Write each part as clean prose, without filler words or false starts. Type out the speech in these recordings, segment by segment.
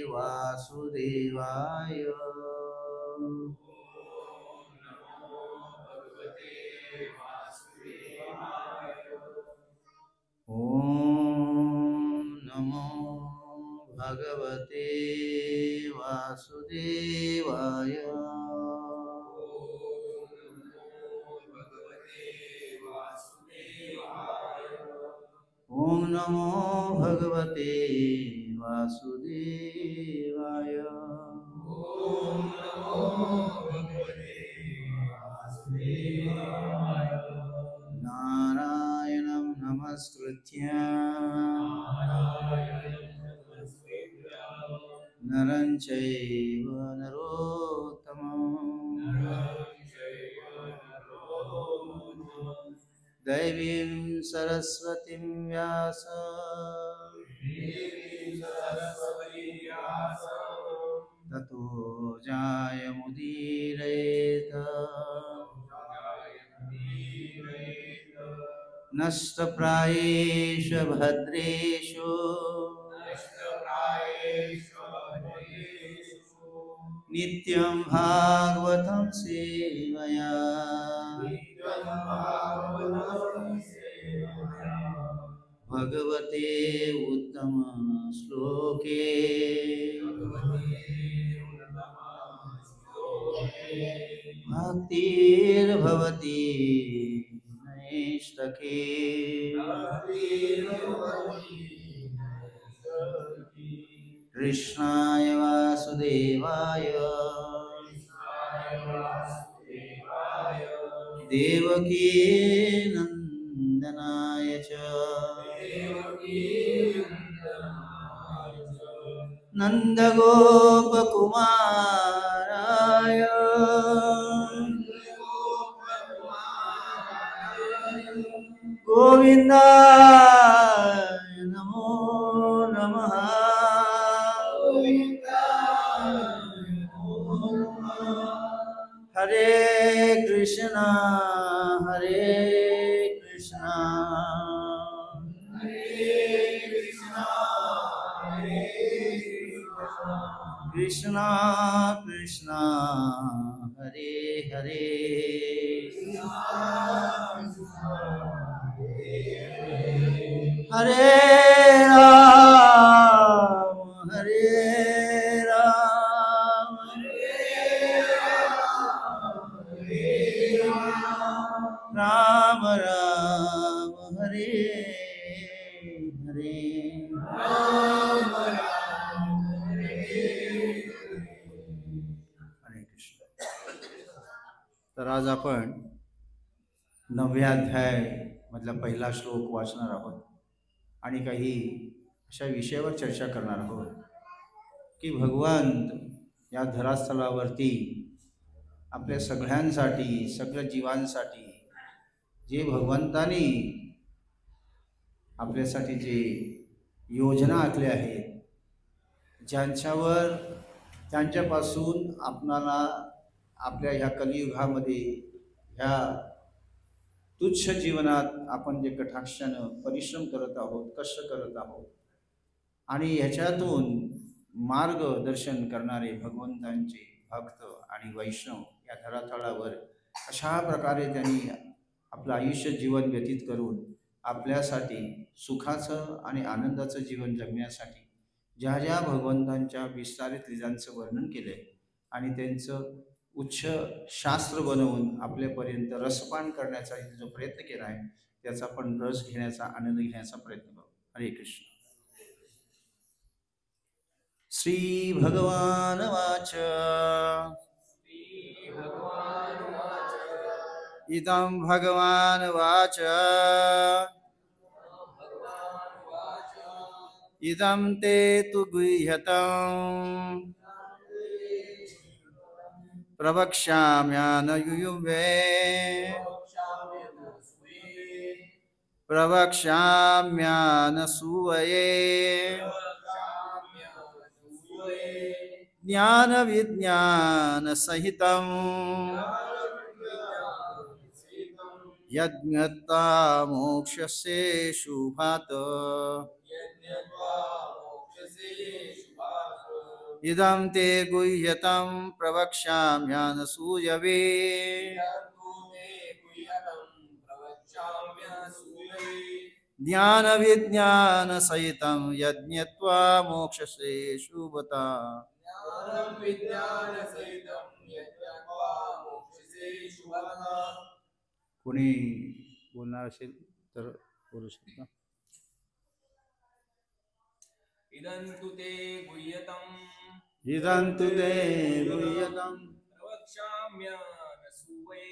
वासुदेवाय। ओम नमो भगवते वासुदेवाय। ओम नमो भगवते वासुदेवाय। ओम नमो भगवते वासुदेवाय। नारायणं नमस्कृत्य नरं चैव नरोत्तमं दैवीं सरस्वतीं व्यास ततो जायमुदीरयेत। नष्टप्रायेषु भद्रेषु नित्यं भागवतं सेवया। भगवते उत्तम श्लोके भक्तिर्भवति नैष्ठके। कृष्णाय वासुदेवाय देवकी नंदनाय च नन्दगोपकुमाराय गोविन्दाय नमो नमः। हरे कृष्णा हरे कृष्णा कृष्णा कृष्णा हरे हरे। हरे राम हरे राम राम राम हरे हरे। हरे कृष्ण। तर आज आपण 9व्या अध्याय मधला पहिला श्लोक वाचणार आहोत आणि काही अशा विषयावर चर्चा करणार आहोत की भगवंत या धरास्थळावरती आपल्या सगळ्यांसाठी सगळ्या जीवांसाठी जे भगवंतानी आपल्यासाठी जे योजना आखल्या आहेत, ज्यांच्यावर त्यांच्यापासून आपणाला आपल्या ह्या कलियुगामध्ये ह्या तुच्छ जीवनात आपण जे कटाक्षानं परिश्रम करत आहोत, कष्ट करत आहोत आणि ह्याच्यातून मार्गदर्शन करणारे भगवंतांचे भक्त आणि वैष्णव या धरातळावर अशा प्रकारे त्यांनी आपलं आयुष्य जीवन व्यतीत करून आपल्यासाठी सुखाचं आणि आनंदाचं जीवन जगण्यासाठी ज्या ज्या भगवंतांच्या विस्तारित लीलांचं वर्णन केलं आहे आणि त्यांचं उच्च शास्त्र बनवून आपल्यापर्यंत रसपान करण्याचा जो प्रयत्न केला आहे त्याचा आपण रस घेण्याचा आनंद घेण्याचा प्रयत्न करू. हरे कृष्ण. श्री भगवान वाच इदं भगवान वाच इदं ते तु गुह्यतम् प्रवक्ष्याम्यानयुयुवे प्रवक्ष्याम्यानसूवये ज्ञानविज्ञानसहितं यज्ञत्वा मोक्षस्य शुभात् इदं ते गुह्यतं प्रवक्ष्याम्यनसूयवे ज्ञानविज्ञानसहितं यज्ञत्वा मोक्षसे शुभता कोणी बोलणार असेल तर बोलू शकता. इदं तु ते गुह्यतं प्रवक्ष्याम्यनसूये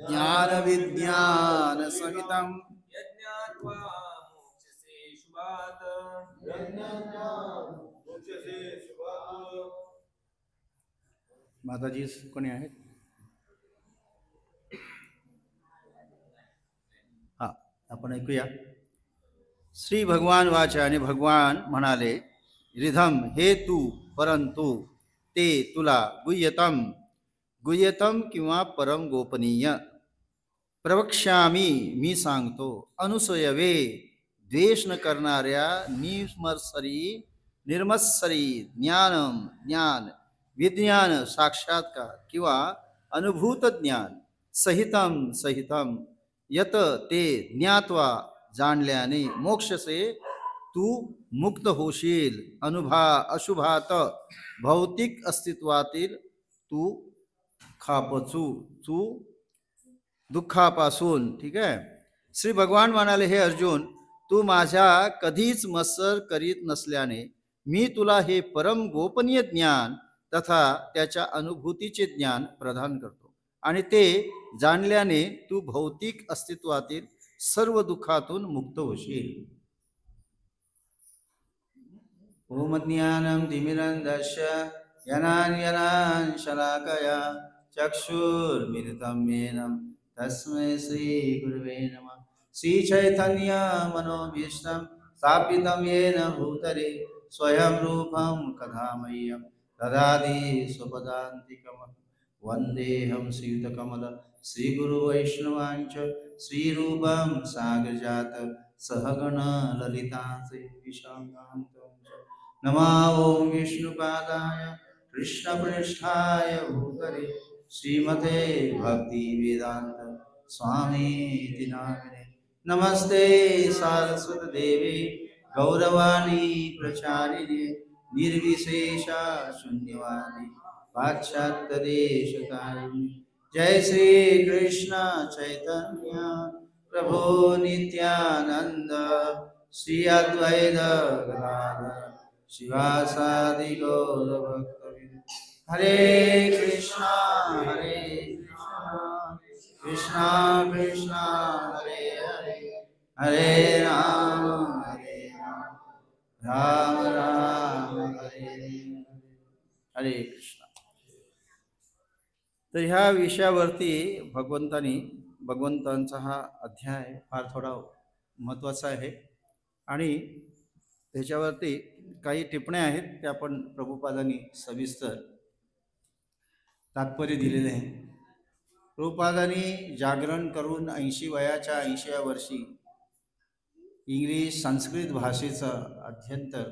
ज्ञानं विज्ञानसहितं यज्ञात्वा मोक्षसे शुभात्. माताजी कोणी आहेत? हा, आपण ऐकूया. श्री भगवान वाचा, आणि भगवान म्हणाले, रिधम हे तू, परंतु ते तुला, गुह्यतम गुह्यतम किंवा परम गोपनीय, प्रवक्ष्यामी मी सांगतो, अनुसयवे द्वेष न करणाऱ्या, निर्मत्सरी ज्ञानम ज्ञान, विज्ञान साक्षात्कार किंवा अनुभूत ज्ञान, सहितम यत ते ज्ञात्वा जाणल्याने, मोक्षसे तू मुक्त होशील, अशुभात भौतिक अस्तित्वातील तू तू दुःखापासून. ठीक आहे. श्री भगवान म्हणाले, हे अर्जुन, तू माझ्या कधीच मत्सर करीत नसल्याने मी तुला हे परम गोपनीय ज्ञान तथा त्याच्या अनुभूतीचे ज्ञान प्रदान करतो, आणि ते जाणल्याने तू भौतिक अस्तित्वातील सर्व दुःखातून मुक्त होशील. ओम ज्ञानं तिमिरन्धस्य ज्ञानाञ्जनं शलाकया चक्षुर्मिलितं येन तस्मै श्रीगुरवे नमः. श्रीचैतन्य मनोभीष्टं स्थापितं येन भूतले स्वयं रूपं कदा मह्यं ददाति स्वपदान्तिकं. वन्देऽहं श्रीयुतकमल श्रीगुरुवैष्णवांच श्रीरूपं साग्रजात सहगण ललिता श्रीविशाखान्त. नमो ओं विष्णुपादाय कृष्णपृष्ठाय भूतले श्रीमते भक्तिवेदान्त स्वामीति नामिने. नमस्ते सारस्वतदेवे गौरवाणी प्रचारिणे निर्विशेषा शून्यवादी पाश्चात्यदेशतारिणे. जय श्री कृष्ण चैतन्य प्रभो नित्यानंद श्री अद्वैत गदाधर शिवासादि गौरभक्तवृंद. हरे कृष्णा कृष्णा कृष्णा हरे हरे, हरे राम राम राम हरे हरे कृष्णा. तर ह्या विषयावरती भगवंतांचा हा अध्याय फार थोडा महत्त्वाचा आहे, आणि त्याच्यावरती काही टिप्पण्या आहेत त्या आपण प्रभुपादांनी सविस्तर तात्पर्य दिलेले आहे. प्रभुपादांनी जागरण करून 80 वयाच्या 80व्या वर्षी संस्कृत भाषेचं अध्यंतर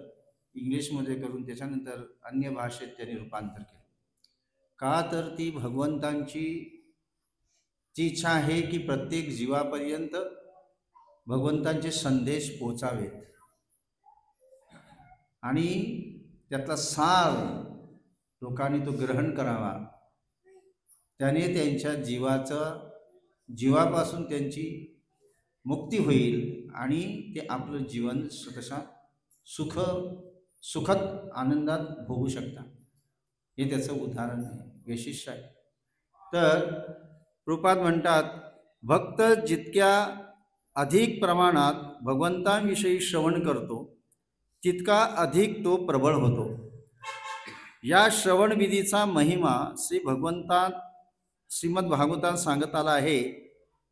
इंग्लिशमध्ये करून त्याच्यानंतर अन्य भाषेत त्यांनी रूपांतर केलं. का तर ती भगवंतांची इच्छा आहे की प्रत्येक जीवापर्यंत भगवंतांचे संदेश पोचावेत, आणि त्यातला सार लोकांनी तो ग्रहण करावा. त्याने त्यांच्या जीवापासून त्यांची मुक्ती होईल, आणि ते आपलं जीवन स्वतः सुखद आनंदात भोगू शकतात. हे त्याचं उदाहरण आहे, वैशिष्ट्य आहे. तर प्रभुपाद म्हणतात, भक्त जितक्या अधिक प्रमाणात भगवंतांविषयी श्रवण करतो तितका अधिक तो प्रबळ होतो. या श्रवण विधीचा महिमा श्रीमद भागवतात सांगत आला आहे.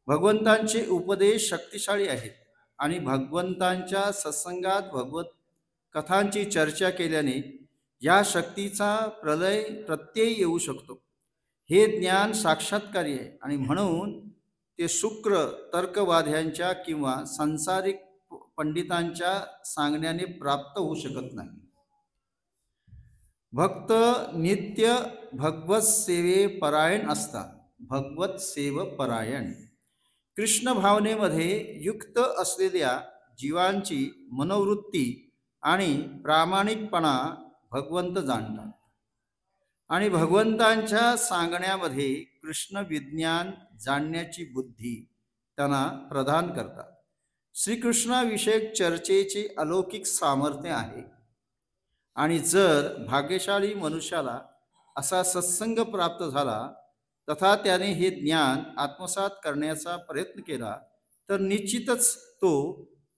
भगवंतांचे उपदेश शक्तिशाळी आहेत, आणि भगवंतांच्या सत्संगात भगवत कथांची चर्चा केल्याने या शक्तीचा प्रत्यय येऊ शकतो. हे ज्ञान साक्षात्कारी आहे, आणि म्हणून ते शुक्र तर्कवाद्यांच्या किंवा सांसारिक पंडितांच्या सांगण्याने प्राप्त होऊ शकत नाही. भक्त नित्य भगवत सेवे परायण असतात. भगवत सेव परायण कृष्ण भावनेमध्ये युक्त असलेल्या जीवांची मनोवृत्ती आणि प्रामाणिकपणा भगवंत जाणतात आणि भगवंतांच्या सांगण्यामध्ये कृष्ण विज्ञान जाणण्याची बुद्धी त्यांना प्रदान करतात. श्रीकृष्णाविषयक चर्चेचे अलौकिक सामर्थ्य आहे आणि जर भाग्यशाली मनुष्याला असा सत्संग प्राप्त झाला तथा त्याने हे ज्ञान आत्मसात करण्याचा प्रयत्न केला तर निश्चितच तो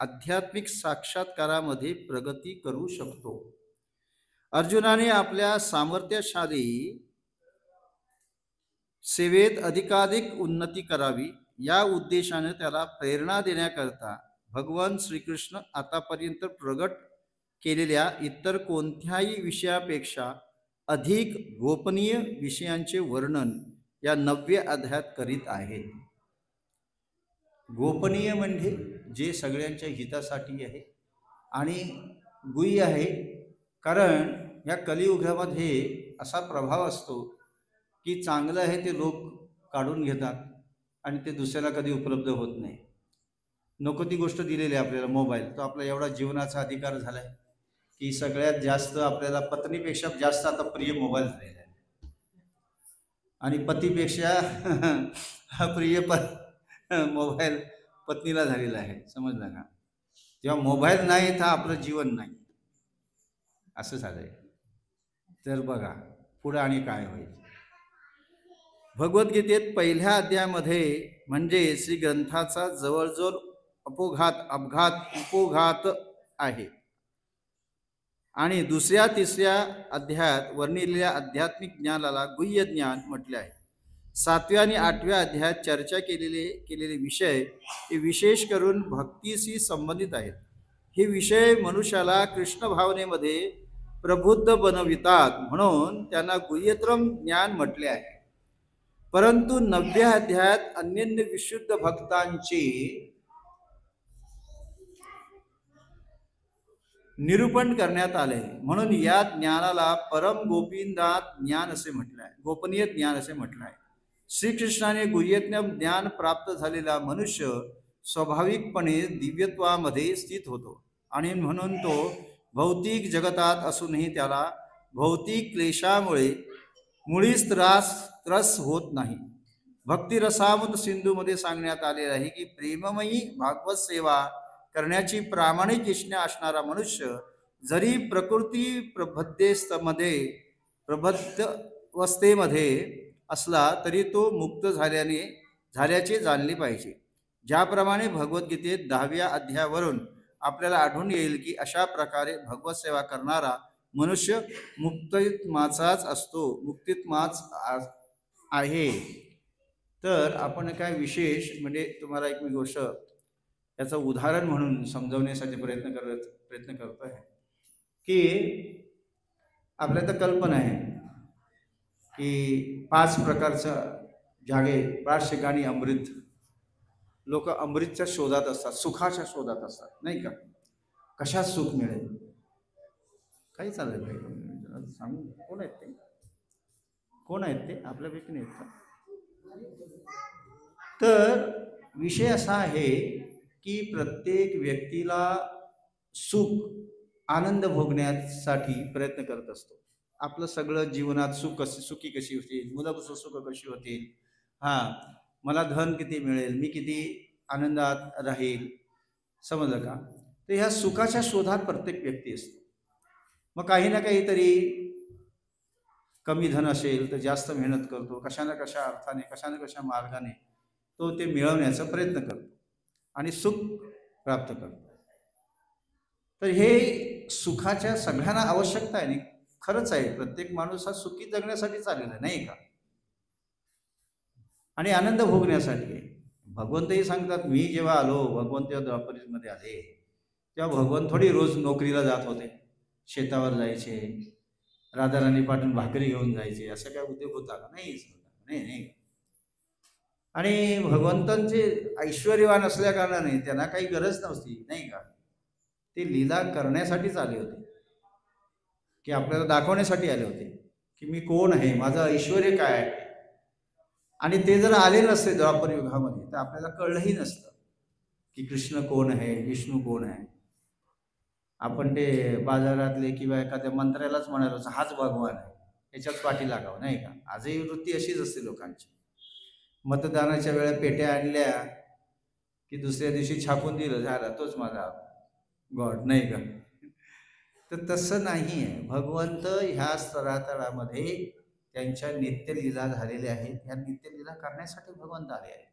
आध्यात्मिक साक्षात्कारामध्ये प्रगती करू शकतो. अर्जुनाने आपल्या सामर्थ्यशाली सेवेत अधिकाधिक उन्नती करावी या उद्देशाने त्याला प्रेरणा देण्याकरता भगवान श्रीकृष्ण आतापर्यंत प्रगट केलेल्या इतर कोणत्याही विषयापेक्षा अधिक गोपनीय विषयांचे वर्णन या 9व्या अध्यायात करीत आहेत. गोपनीय म्हणजे जे सगळ्यांच्या हितासाठी आहे आणि गुह्य आहे, कारण या कलियुगामध्ये असा प्रभाव असतो की चांगलं आहे ते लोक काढून घेतात आणि ते दुसऱ्याला कधी उपलब्ध होत नाही. नको ती गोष्ट दिलेली आहे आपल्याला मोबाईल, तो आपला एवढा जीवनाचा अधिकार झाला आहे की सगळ्यात जास्त आपल्याला पत्नीपेक्षा जास्त आता प्रिय मोबाईल झालेला आहे आणि पतीपेक्षा प्रिय मोबाईल पत्नीला झालेला आहे. समजलं का? जेव्हा मोबाईल नाही तर आपलं जीवन नाही असं झालं आहे. तर बघा पुढं आणि काय होईल. भगवद्गीतेत पहिल्या अध्यायामध्ये म्हणजे श्री ग्रंथाचा जवळजवळ उपोघात आहे आणि दुसऱ्या तिसऱ्या अध्यायात वर्णिलेल्या आध्यात्मिक ज्ञानाला गुह्य ज्ञान म्हटले आहे. 7व्या आणि 8व्या अध्यायात चर्चा केलेले विषय हे विशेष करून भक्तीशी संबंधित आहेत. हे विषय मनुष्याला कृष्ण भावनेमध्ये प्रबुद्ध बनवितात म्हणून त्यांना गुह्यतम ज्ञान म्हटले आहे. परंतु 9व्या अध्यायात अनन्य विशुद्ध भक्तांचे निरूपण करण्यात आले म्हणून या ज्ञानाला परम गोपीनाथ ज्ञान असे म्हटले आहे, गोपनीय ज्ञान असे म्हटले आहे. श्रीकृष्णाने गुह्यतम ज्ञान प्राप्त झालेला मनुष्य स्वाभाविकपणे दिव्यत्वामध्ये स्थित होतो आणि म्हणून तो भौतिक जगतात असूनही त्याला भौतिक क्लेशामुळे मुळीच त्रस होत नाही. भक्तिरसामृत सिंधूमध्ये सांगण्यात आलेले आहे की प्रेममयी भागवत सेवा करण्याची प्रामाणिक इच्छा असणारा मनुष्य जरी प्रकृती प्रबद्धवस्थेमध्ये असला तरी तो मुक्त झाल्याचे जाणले पाहिजे. ज्याप्रमाणे भगवद्गीतेत 10व्या अध्यायावरून आपल्याला आढळून येईल की अशा प्रकारे भगवत सेवा करणारा मनुष्य मुक्तित्माचाच असतो, मुक्तित्माच आहे. तर आपण काय विशेष म्हणजे तुम्हाला एक मी गोष्ट याचं उदाहरण म्हणून समजवण्यासाठी प्रयत्न करतो आहे की आपल्या तर कल्पना आहे की 5 प्रकारचं 5 ठिकाणी अमृत, लोक अमृतच्या शोधात असतात, सुखाच्या शोधात असतात, नाही का? कशात सुख मिळेल, काही चाललंय पाहिजे सांगू. कोण आहेत ते आपल्यापैकी नाहीत का? तर विषय असा आहे की प्रत्येक व्यक्तीला सुख आनंद भोगण्यासाठी प्रयत्न करत असतो. आपलं सगळं जीवनात सुखी कशी होतील, मुलं सुख कशी होतील, मला धन किती मिळेल, मी किती आनंदात राहील, समजलं का? तर ह्या सुखाच्या शोधात प्रत्येक व्यक्ती असतो. मग काही ना काहीतरी कमी धन असेल तर जास्त मेहनत करतो, कशा ना कशा अर्थाने कशा ना कशा मार्गाने तो ते मिळवण्याचा प्रयत्न करतो आणि सुख प्राप्त करतो. तर हे सुखाच्या सगळ्यांना आवश्यकता आहे, खरंच आहे. प्रत्येक माणूस हा सुखी जगण्यासाठी चाललेला आहे, नाही का? आणि आनंद भोगण्यासाठी आहे. भगवंतही सांगतात, मी जेव्हा आलो, भगवंत द्वापरीमध्ये आले तेव्हा भगवंत थोडी रोज नोकरीला जात होते, शेतावर जायचे, राधाराणी पाठून भाकरी घेऊन जायचे, असं काय उद्योग होता का? नाही. आणि भगवंतांचे ऐश्वर्यवान असल्या कारणाने त्यांना काही गरज नव्हती, नाही का? ते लीला करण्यासाठीच आले होते, की आपल्याला दाखवण्यासाठी आले होते की मी कोण आहे, माझं ऐश्वर्य काय आहे. आणि ते जर आले नसते द्वापर युगामध्ये तर आपल्याला कळलंही नसतं की कृष्ण कोण आहे, विष्णू कोण आहे. आपण ते बाजारातले किंवा एखाद्या मंत्र्यालाच म्हणायला हाच भगवान आहे, याच्याच पाठी लागावं, नाही का. आजही वृत्ती अशीच असते लोकांची. मतदानाच्या वेळेला पेट्या आणल्या की दुसऱ्या दिवशी छापून दिलं, झाला तोच माझा गॉड, नाही का. तर तसं नाही आहे. भगवंत ह्या स्तरातळामध्ये त्यांच्या नित्यलीला झालेल्या आहेत. ह्या नित्यलीला करण्यासाठी भगवंत आले आहेत.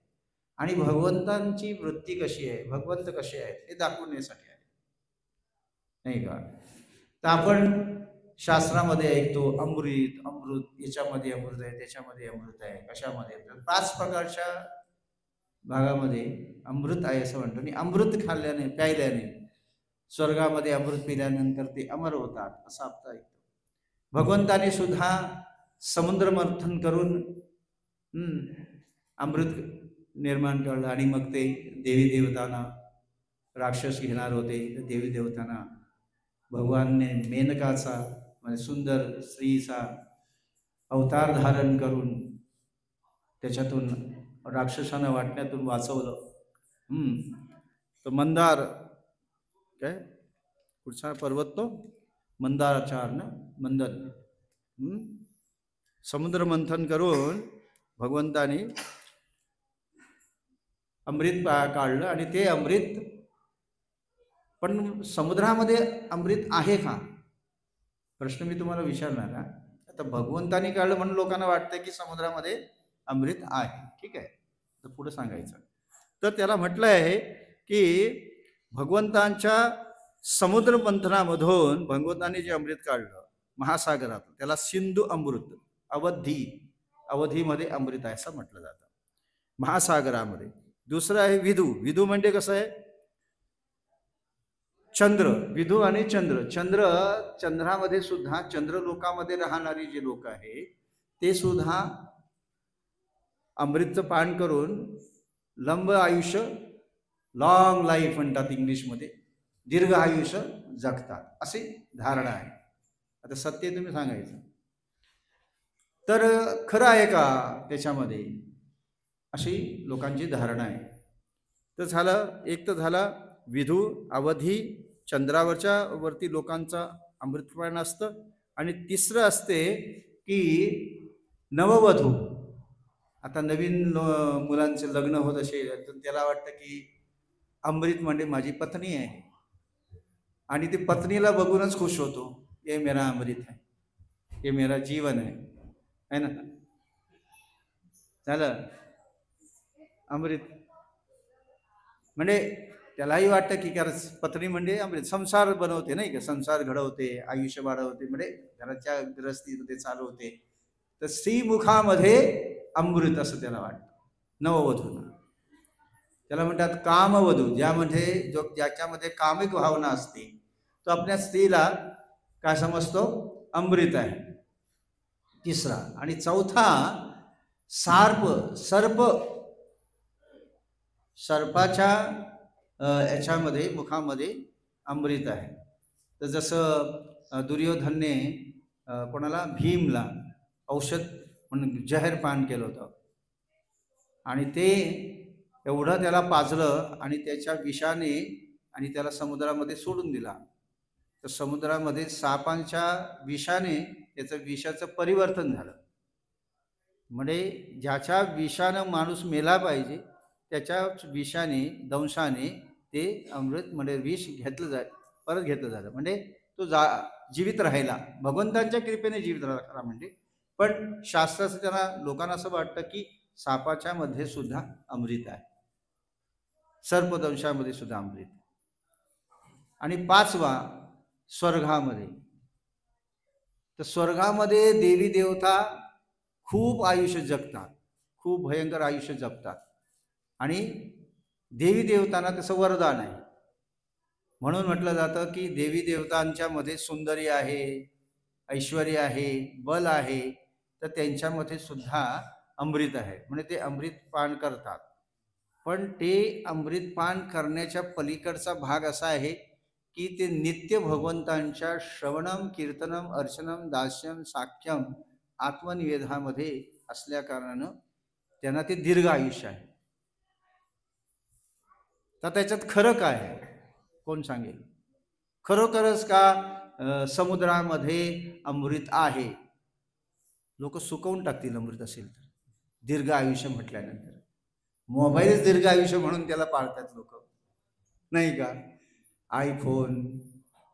आणि भगवंतांची वृत्ती कशी आहे, भगवंत कसे आहेत हे दाखवण्यासाठी आहे, नाही का. तर आपण शास्त्रामध्ये ऐकतो अमृत अमृत, याच्यामध्ये अमृत आहे, त्याच्यामध्ये अमृत आहे, कशामध्ये 5 प्रकारच्या भागामध्ये अमृत आहे असं म्हणतो. आणि अमृत खाल्ल्याने प्यायल्याने स्वर्गामध्ये अमृत पिल्यानंतर ते अमर होतात असं आपण ऐकतो. भगवंताने सुद्धा समुद्र मंथन करून अमृत निर्माण केलं. आणि मग ते देवी देवतांना राक्षस घेणार होते. देवी देवतांना भगवानने मेनकाचा म्हणजे सुंदर स्त्रीचा अवतार धारण करून त्याच्यातून राक्षसांना वाटण्यातून वाचवलं. तर मंदार काय कुठचा पर्वत, तो मंदाराचार ना, मंदन. समुद्र मंथन करून भगवंताने अमृत काढलं. आणि ते अमृत पण समुद्रामध्ये अमृत आहे का, प्रश्न मी तुम्हाला विचारणार. आता भगवंताने काढलं म्हणून लोकांना वाटतं की समुद्रामध्ये अमृत आहे, ठीक आहे. तर पुढे सांगायचं तर त्याला म्हटलं आहे की भगवंतांच्या समुद्र मंथनामधून भगवंतांनी जे अमृत काढलं महासागरात, त्याला सिंधू अमृत, अवधीमध्ये अमृत आहे असं म्हटलं जातं महासागरामध्ये. दुसरं आहे विधू. विधू म्हणजे कसं आहे, चंद्र. विधू आणि चंद्रामध्ये सुद्धा, चंद्रलोकामध्ये राहणारी जे लोक आहे ते सुद्धा अमृतचं पान करून लंब आयुष्य, लॉंग लाईफ म्हणतात इंग्लिशमध्ये, दीर्घ आयुष्य जगतात अशी धारणा आहे. आता सत्य तुम्ही सांगायचं तर खरं आहे का त्याच्यामध्ये, अशी लोकांची धारणा आहे. तर झालं एक, तर झाला विधू, अवधी, चंद्रावरच्या वरती लोकांचा अमृतपान असतं. आणि तिसरं असते की नववधू. आता नवीन मुलांचे लग्न होत असेल तर त्याला वाटतं की अमृत म्हणजे माझी पत्नी आहे, आणि ती पत्नीला बघूनच खुश होतो, ये मेरा अमृत है, ये मेरा जीवन है ना. झालं अमृत म्हणजे त्यालाही वाटतं की खरंच पत्नी म्हणजे अमृत, संसार बनवते, नाही का, संसार घडवते, आयुष्य वाढवते, म्हणजे घराच्या गृहस्थीमध्ये चालू होते. तर श्रीमुखामध्ये अमृत असं त्याला वाटतं नववधूंना. त्याला म्हणतात कामवधू, ज्यामध्ये ज्याच्यामध्ये कामिक भावना असते तो आपल्या स्त्रीला काय समजतो, अमृत आहे. तिसरा. आणि चौथा सर्प. सर्पाच्या याच्यामध्ये मुखामध्ये अमृत आहे. तर जसं दुर्योधनने कोणाला, भीमला औषध म्हणून जहर पान केलं होतं, आणि ते एवढं त्याला पाजलं आणि त्याच्या विषाने आणि त्याला समुद्रामध्ये सोडून दिला. तर समुद्रामध्ये सापांच्या विषाने त्याचं विषाचं परिवर्तन झालं. म्हणजे ज्याच्या विषानं माणूस मेला पाहिजे त्याच्या विषाने, दंशाने ते अमृत म्हणजे विष परत घेतलं झालं. म्हणजे तो जीवित राहिला, भगवंतांच्या कृपेने जीवित राहिला म्हणजे. पण शास्त्राचं त्यांना लोकांना असं वाटतं की सापाच्या मध्ये सुद्धा अमृत आहे, सर्पदंशामध्ये सुद्धा अमृत. आणि पाचवा स्वर्गामध्ये. तर स्वर्गामध्ये देवी देवता खूप आयुष्य जगतात, खूप भयंकर आयुष्य जगतात. आणि देवी देवतांना तसं वरदान आहे. म्हणून म्हटलं जातं की देवी देवतांच्या मध्ये सुंदरी आहे, ऐश्वर्य आहे, बल आहे, तर त्यांच्यामध्ये सुद्धा अमृत आहे. म्हणजे ते अमृत पान करतात. पण ते अमृत पान करण्याच्या पलीकडचा भाग असा आहे की ते नित्य भगवंतांच्या श्रवणम कीर्तनम अर्चनम दास्यम साख्यम आत्मनिवेदामध्ये असल्या कारणानं त्यांना ते दीर्घ आयुष्य आहे. तर त्याच्यात खरं काय आहे कोण सांगेल? खरोखरच का समुद्रामध्ये अमृत आहे? लोक सुकवून टाकतील अमृत असेल तर, दीर्घ आयुष्य म्हटल्यानंतर. मोबाईलच दीर्घ आयुष्य म्हणून त्याला पाळतात लोक, नाही का? आयफोन,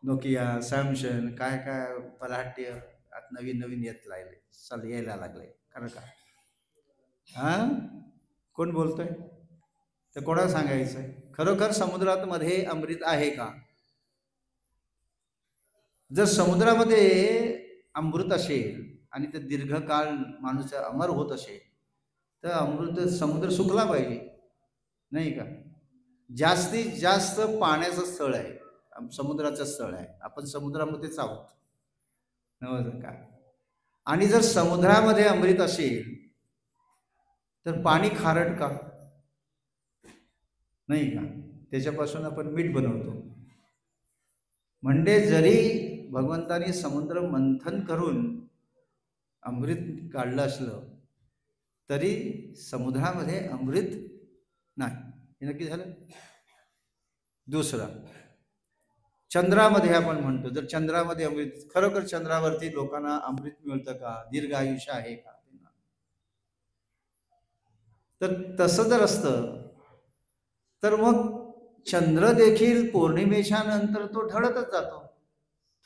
नोकिया, सॅमसंग, काय काय पलाट्य आता नवीन नवीन यायला लागले. खरं का? हा, कोण बोलतोय? तर कोणाला सांगायचं? खरोखर समुद्रात मध्ये अमृत आहे का? जर समुद्रामध्ये अमृत असेल आणि ते दीर्घकाळ माणूस अमर होत असेल तर अमृत समुद्र सुकला पाहिजे, नाही का? जास्तीत जास्त पाण्याचं स्थळ आहे, समुद्राचं स्थळ आहे. आपण समुद्रामध्येच आहोत, नव्हतं का? आणि जर समुद्रामध्ये अमृत असेल तर पाणी खारट का? नाही का? त्याच्यापासून आपण मीठ बनवतो. म्हणजे जरी भगवंतानी समुद्र मंथन करून अमृत काढलं असलं तरी समुद्रामध्ये अमृत नाही. हे नक्की झालं. दुसरा, चंद्रामध्ये आपण म्हणतो, जर चंद्रामध्ये अमृत, खरोखर चंद्रावरती लोकांना अमृत मिळतं का? दीर्घ आयुष्य आहे का? तर तसं जर असतं तर मग चंद्र देखील पौर्णिमेच्या नंतर तो ढळतच जातो,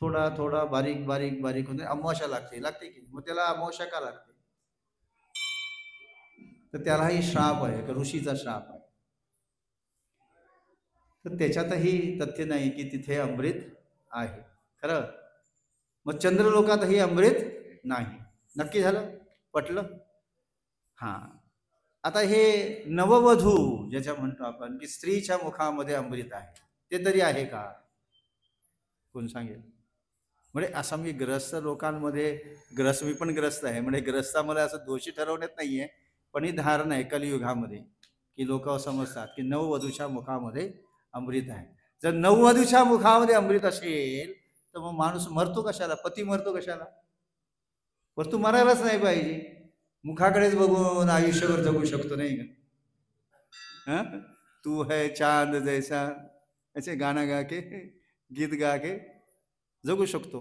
थोडा थोडा बारीक बारीक बारीक होते. अमावस्या लागते की, मग त्याला अमावस्या का लागते? तर त्यालाही श्राप आहे, का ऋषीचा श्राप आहे. तर त्याच्यातही तथ्य नाही की तिथे अमृत आहे खरं. मग चंद्रलोकातही अमृत नाही. नक्की झालं? पटलं? हां. आता हे नववधू ज्याच्या म्हणतो आपण की स्त्रीच्या मुखामध्ये अमृत आहे, ते तरी आहे का? कोण सांगेल? म्हणजे असं मी ग्रस्त लोकांमध्ये, मी पण ग्रस्त आहे, म्हणजे ग्रस्तामध्ये असं दोषी ठरवण्यात नाही आहे, पण ही धारणा आहे कलियुगामध्ये की लोक समजतात की नववधूच्या मुखामध्ये अमृत आहे. जर नववधूच्या मुखामध्ये अमृत असेल तर मग माणूस मरतो कशाला? पती मरतो कशाला? वस्तू मरायलाच नाही पाहिजे. मुखाकडेच बघून आयुष्यभर जगू शकतो, नाही का? तू है चांद जैसा, असे गाणं गा के, गीत गा के जगू शकतो.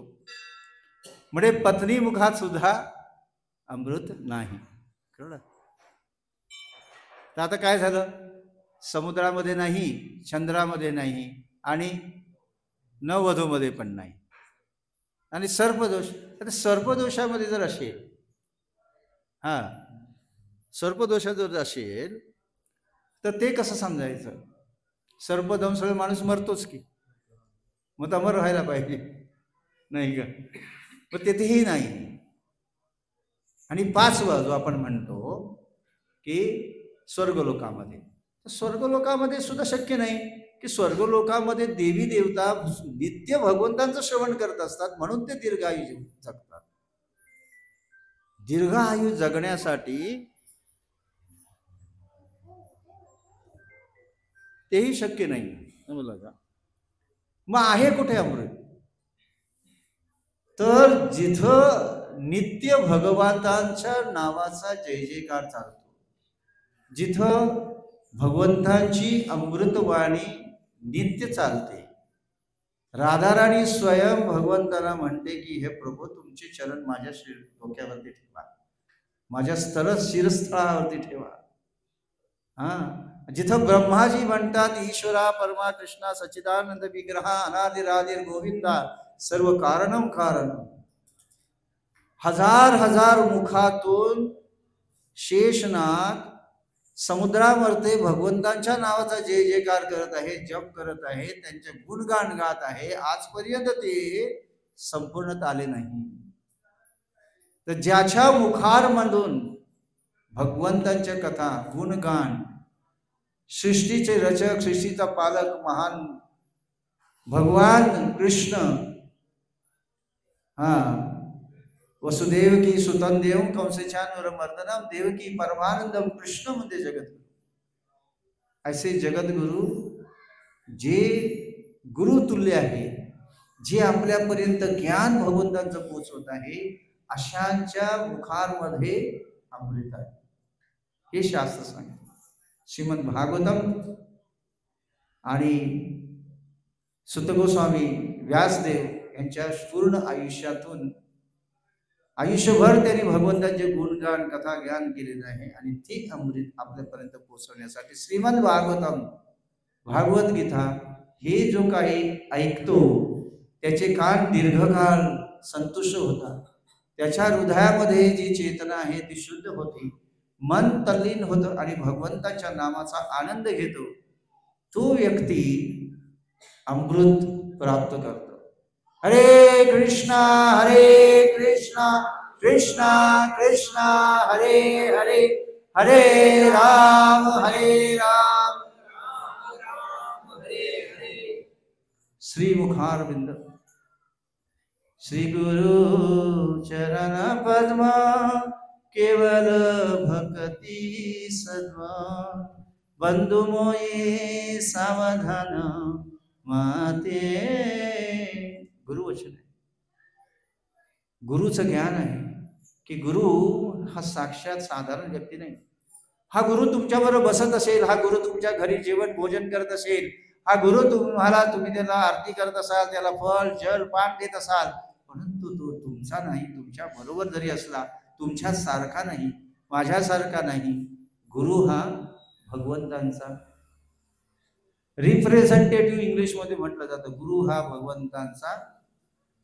म्हणजे पत्नी मुखात सुद्धा अमृत नाही, कळलं? तर आता काय झालं? समुद्रामध्ये नाही, चंद्रामध्ये नाही आणि नववधूमध्ये पण नाही. आणि सर्पदोष, आता सर्पदोषामध्ये जर असेल, हा, सर्पदोष जर असेल तर ते कसं समजायचं? सर्पदंशामुळे माणूस मरतोच की, मग अमर व्हायला पाहिजे, नाही का? मग तेथेही नाही. आणि पाचवा जो आपण म्हणतो की स्वर्गलोकामध्ये, स्वर्गलोकामध्ये सुद्धा शक्य नाही की स्वर्गलोकामध्ये देवी देवता नित्य भगवंतांचं श्रवण करत असतात म्हणून ते दीर्घायू जगतात. दीर्घ आयु जगण्यासाठी तेही शक्य नाही, समजलं का? मग आहे कुठे अमृत? तर जिथं नित्य भगवंतांच्या नावाचा जय जयकार चालतो, जिथं भगवंतांची अमृतवाणी नित्य चालते, राधाराणी स्वयं भगवंताला म्हणते की हे प्रभू तुमचे चरण माझ्या डोक्यावरती ठेवा, माझ्या शिरस्थळावरती ठेवा. हा, जिथं ब्रह्माजी म्हणतात ईश्वरा परमा कृष्णा सच्चिदानंद विग्रहा अनादिरादिर गोविंदा सर्व कारणम कारणम, हजार हजार मुखातून शेषनाग समुद्रावरती भगवंतांच्या नावाचा जय जयकार करत आहे, जप करत आहे, त्यांचे गुणगान गात आहे. आजपर्यंत ते संपूर्णत आले नाही. तर ज्याच्या मुखारमधून भगवंतांच्या कथा, गुणगान, सृष्टीचे रचक, सृष्टीचा पालक महान भगवान कृष्ण, हा, वसुदेव की सुतन देव कंसचानूर मर्दनम देवकी परमानंदम कृष्ण मध्ये जगद्गुरु. ऐसे जगद्गुरु जे गुरुतुल्य आहे, जे आपल्यापर्यंत ज्ञान भगवंतांचं पोचवत आहे, अशांच्या मुखांमध्ये अमृत आहे, हे शास्त्र सांगते. श्रीमद भागवतम आणि सुत गोस्वामी व्यासदेव यांच्या पूर्ण आयुष्यातून आयुष्यभर त्यांनी भगवंतांचे गुणगान कथा ज्ञान केलेलं आहे आणि ते अमृत आपल्यापर्यंत पोहोचवण्यासाठी श्रीमद भागवतम भागवत गीता हे जो काही ऐकतो त्याचे कान दीर्घकाळ संतुष्ट होतात, त्याच्या हृदयामध्ये जी चेतना आहे ती शुद्ध होते, मन तल्लीन होतं आणि भगवंताच्या नामाचा आनंद घेतो. तो व्यक्ती अमृत प्राप्त करतो. हरे कृष्णा कृष्णा कृष्णा हरे हरे, हरे राम राम हरे हरे. श्री मुखारविंद श्री गुरु चरण पद्म केवल भक्ति सद्मा बंधु मोये सावधान माते. गुरुवचन आहे, गुरुचं ज्ञान आहे की गुरु हा साक्षात साधारण व्यक्ती नाही. हा गुरु तुमच्याबरोबर बसत असेल, हा गुरु तुमच्या घरी जेवण भोजन करत असेल, हा गुरु तुम्ही त्याला आरती करत असाल, त्याला फळ जल पान देत असाल, परंतु तो तुमचा नाही. तुमच्या बरोबर जरी असला, तुमच्या सारखा नाही, माझ्यासारखा नाही. गुरु हा भगवंतांचा रिप्रेझेंटेटिव्ह इंग्लिशमध्ये म्हटलं जातं. गुरु हा भगवंतांचा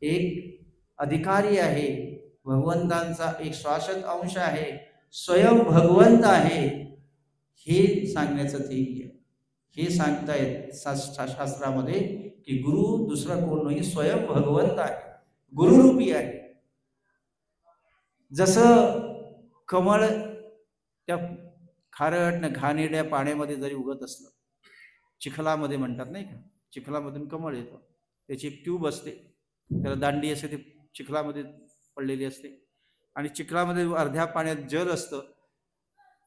एक अधिकारी आहे, भगवंतांचा एक शाश्वत अंश आहे, स्वयं भगवंत आहे, हे सांगण्याचं ध्येय. हे सांगतायत शास्त्रामध्ये की गुरु दुसरा कोण नाही, स्वयं भगवंत आहे, गुरुरूपी आहे. जसं कमळ त्या खारट घाणेरड्या पाण्यामध्ये जरी उगत असलं, चिखलामध्ये म्हणतात नाही का, चिखलामधून कमळ येतं, त्याची एक ट्यूब असते, त्याला दांडी असते, ती चिखलामध्ये पडलेली असते आणि चिखलामध्ये अर्ध्या पाण्यात जल असतं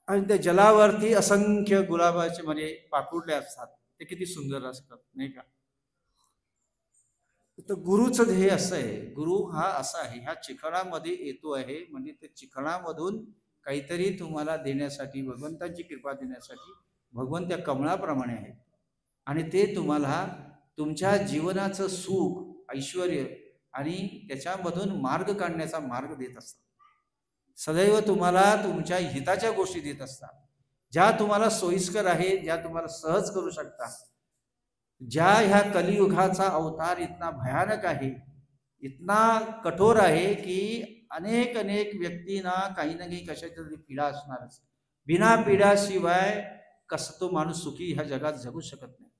आणि त्या जलावरती असंख्य गुलाबाचे म्हणजे पाकुडले असतात, ते किती सुंदर असतात नाही का. तर गुरुचं ध्येय असं आहे, गुरु हा असा आहे, ह्या चिखलामध्ये येतो आहे म्हणजे ते चिखलामधून काहीतरी तुम्हाला देण्यासाठी, भगवंताची कृपा देण्यासाठी भगवंत त्या कमळाप्रमाणे आहे आणि ते तुम्हाला तुमच्या जीवनाचं सुख ऐश्वर आणि त्याच्यामधून मार्ग काढण्याचा मार्ग देत असतात. सदैव तुम्हाला तुमच्या हिताच्या गोष्टी देत असतात, ज्या तुम्हाला सोयीस्कर आहे, ज्या तुम्हाला सहज करू शकता. ज्या ह्या कलियुगाचा अवतार इतना भयानक आहे, इतना कठोर आहे की अनेक व्यक्तींना काही ना काही कशाची तरी पीडा असणारच. बिना पीडाशिवाय कसं तो माणूस सुखी ह्या जगात जगू शकत नाही.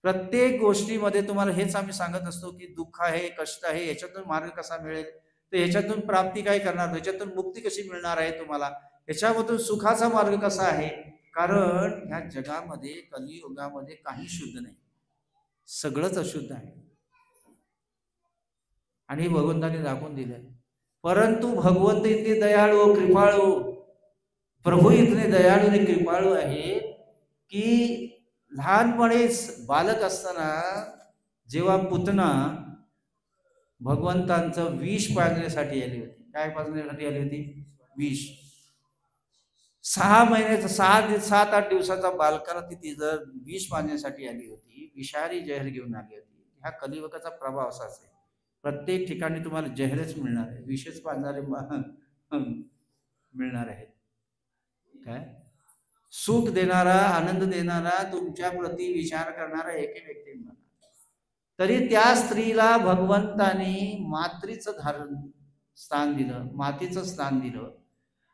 प्रत्येक गोष्टीमध्ये तुम्हाला हेच आम्ही सांगत असतो की दुःख आहे, कष्ट आहे, याच्यातून मार्ग कसा मिळेल, तर ह्याच्यातून प्राप्ती काय करणार, ह्याच्यातून मुक्ती कशी मिळणार आहे तुम्हाला, ह्याच्यामधून सुखाचा मार्ग कसा आहे. कारण ह्या जगामध्ये कलियुगामध्ये काही शुद्ध नाही, सगळंच अशुद्ध आहे आणि भगवंताने दाखवून दिलंय. परंतु भगवंत इतने दयाळू कृपाळू, प्रभू इतने दयाळू आणि कृपाळू आहे की लहानपणीच बालक असताना जेव्हा पुतना भगवंतांचं विष पाजण्यासाठी आली होती, काय पाजण्यासाठी आली होती, विष. 6 महिन्याचा 7-8 दिवसाचा बालकाला ती जर विष पाजण्यासाठी आली होती, विषारी जहर घेऊन आली होती. ह्या कलियुगाचा प्रभाव असाच आहे, प्रत्येक ठिकाणी तुम्हाला जहरच मिळणार आहे, विषच पाजणारे मिळणार आहेत. काय सुख देणारा, आनंद देणारा, तुमच्या प्रती विचार करणारा एक व्यक्ती मिळणार. तरी त्या स्त्रीला भगवंताने मातृचं धारण स्थान दिलं, मातेचं स्थान दिलं.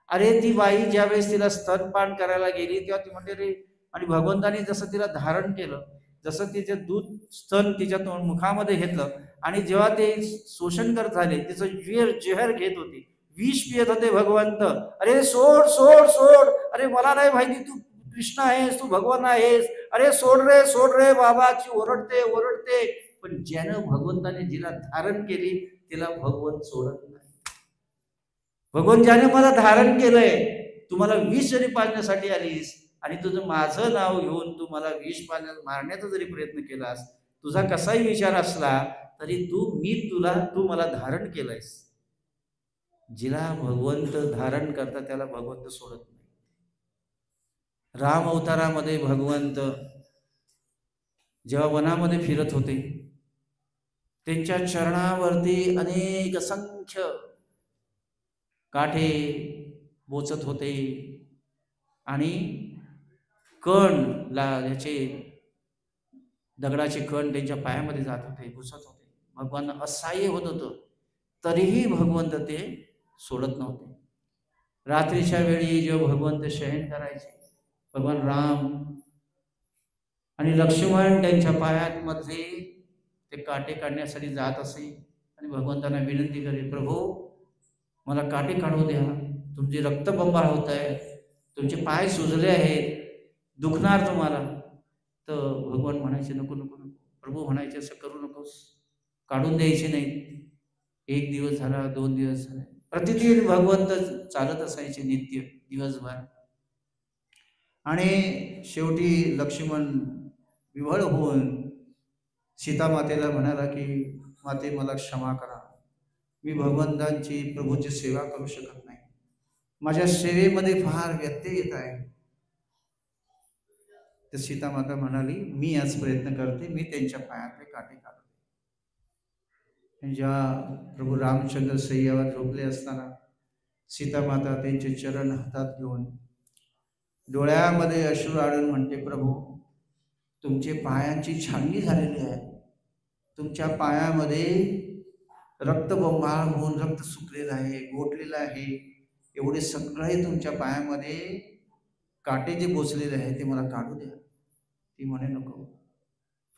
अरे ती बाई ज्यावेळेस तिला स्तनपान करायला गेली तेव्हा ती म्हणते रे, आणि भगवंताने जसं तिला धारण केलं, जसं तिचे दूध स्तन तिच्या मुखामध्ये घेतलं आणि जेव्हा ते शोषण करत झाले, तिचं जहर घेत होते, विष पियत होते भगवंत. अरे सोड सोड सोड, अरे मला नाही माहिती तू कृष्ण आहेस, तू भगवान आहेस, अरे सोड रे बाबाची ओरडते ओरडते. पण ज्यानं भगवंताने जिला धारण केली तिला भगवंत सोडत नाही. भगवंत ज्याने मला धारण केलंय, तुम्हाला विष जरी पाजण्यासाठी आलीस आणि तुझं माझं नाव घेऊन तू मला विष मारण्याचा जरी प्रयत्न केलास, तुझा कसाही विचार असला तरी तू मला धारण केलंयस. जिला भगवंत धारण करतात त्याला भगवंत सोडत नाही. राम अवतारामध्ये भगवंत जेव्हा वनामध्ये फिरत होते, त्यांच्या चरणावरती अनेक असंख्य काठे बोचत होते आणि ह्याचे दगडाचे कण त्यांच्या पायामध्ये जात होते, घुसत होते. भगवान असहाय्य होत होतं, तरीही भगवंत ते सोडत नव्हते. रात्रीच्या वेळी जेव्हा भगवंत शयन करायचे, भगवान राम आणि लक्ष्मण त्यांच्या पायामध्ये ते काटे काढण्यासाठी जात असे आणि भगवंतांना विनंती करे, प्रभू मला काटे काढू द्या, तुमची रक्तबंबाळ होत आहे, तुमचे पाय सुजले आहेत, दुखणार तुम्हाला. तर भगवान म्हणायचे नको नको नको. प्रभू म्हणायचे असं करू नकोस, काढून द्यायचे नाहीत. 1 दिवस झाला, 2 दिवस झाले, प्रतिदिन भगवंत चालत असायचे नित्य दिवसभर. आणि शेवटी लक्ष्मण विव्हळ होऊन सीतामातेला म्हणाला की माते मला क्षमा करा, मी भगवंतांची प्रभूची सेवा करू शकत नाही, माझ्या सेवेमध्ये फार व्यत्यय येत आहे. तर सीतामाता म्हणाली मी आज प्रयत्न करते, मी त्यांच्या पायातले काटे काढते. जेव्हा प्रभू रामचंद्र सय्यावर झोपले असताना सीतामाता त्यांचे चरण हातात घेऊन डोळ्यामध्ये अश्रू आणून म्हणते, प्रभू तुमचे पायांची छाननी झालेली आहे, तुमच्या पायामध्ये रक्तबंबाळ होऊन रक्त सुकलेलं आहे, गोठलेलं आहे, एवढे सगळे तुमच्या पायामध्ये काटे जे बोचलेले आहे ते मला काढू द्या. ती म्हणे नको.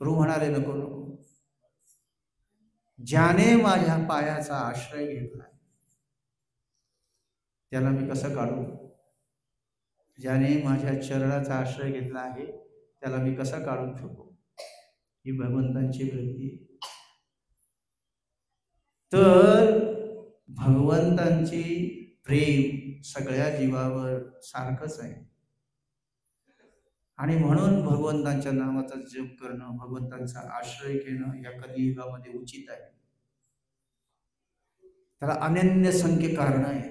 प्रभू म्हणाले नको नको, ज्याने माझ्या पायाचा आश्रय घेतला त्याला मी कसं काढू, ज्याने माझ्या चरणाचा आश्रय घेतला आहे त्याला मी कसा काढून फेकू. ही भगवंतांची वृत्ती. तर भगवंतांची प्रेम सगळ्या जीवावर सारखंच आहे आणि म्हणून भगवंतांच्या नामाचा जप करणं, भगवंतांचा आश्रय घेणं या कलियुगामध्ये उचित आहे. त्याला अनन्य संख्य कारण आहे,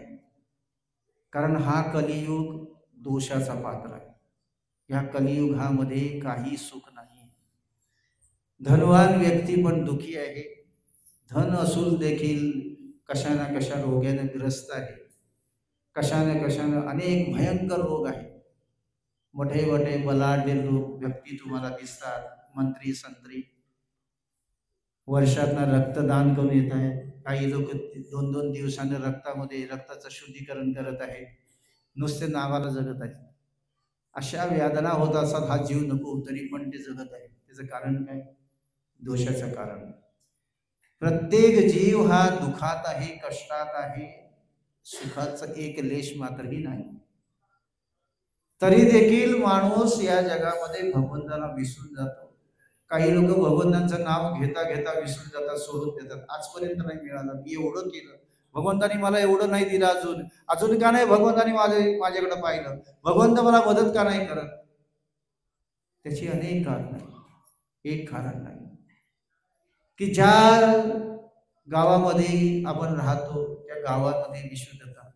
कारण हा कलियुग दोषाचा पात्र आहे. या कलियुगामध्ये काही सुख नाही. धनवान व्यक्ती पण दुखी आहे, धन असून देखील कशा ना कशा रोगाने ग्रस्त आहे, कशानं अनेक भयंकर रोग आहेत. मोठे मोठे बलाढ्य लोक व्यक्ती तुम्हाला दिसतात, मंत्री संत्री, वर्षातनं रक्तदान करून येत आहेत. काही लोक 2-2 दिवसानं रक्ताचं शुद्धीकरण करत आहेत, नुसते नावाला जगत आहेत. अशा वेदना होत असतात, हा जीव नको तरी पण ते जगत आहे. त्याचं कारण काय? दोषाचं कारण. प्रत्येक जीव हा दुखात आहे, कष्टात आहे, सुखाचं एक लेश मात्रही नाही. तरी देखील माणूस या जगामध्ये भगवंताला विसरून जातो. काही लोक भगवंतांचं नाव घेता घेता विसरून जातात, सोडून देतात. आजपर्यंत नाही मिळालं, मी एवढं केलं, भगवंतानी मला एवढं नाही दिलं, अजून का नाही भगवंतानी माझ्याकडे पाहिलं, भगवंत मला मदत का नाही करत. त्याची अनेक कारण आहे. एक कारण नाही की ज्या गावामध्ये आपण राहतो त्या गावामध्ये विशुद्धता,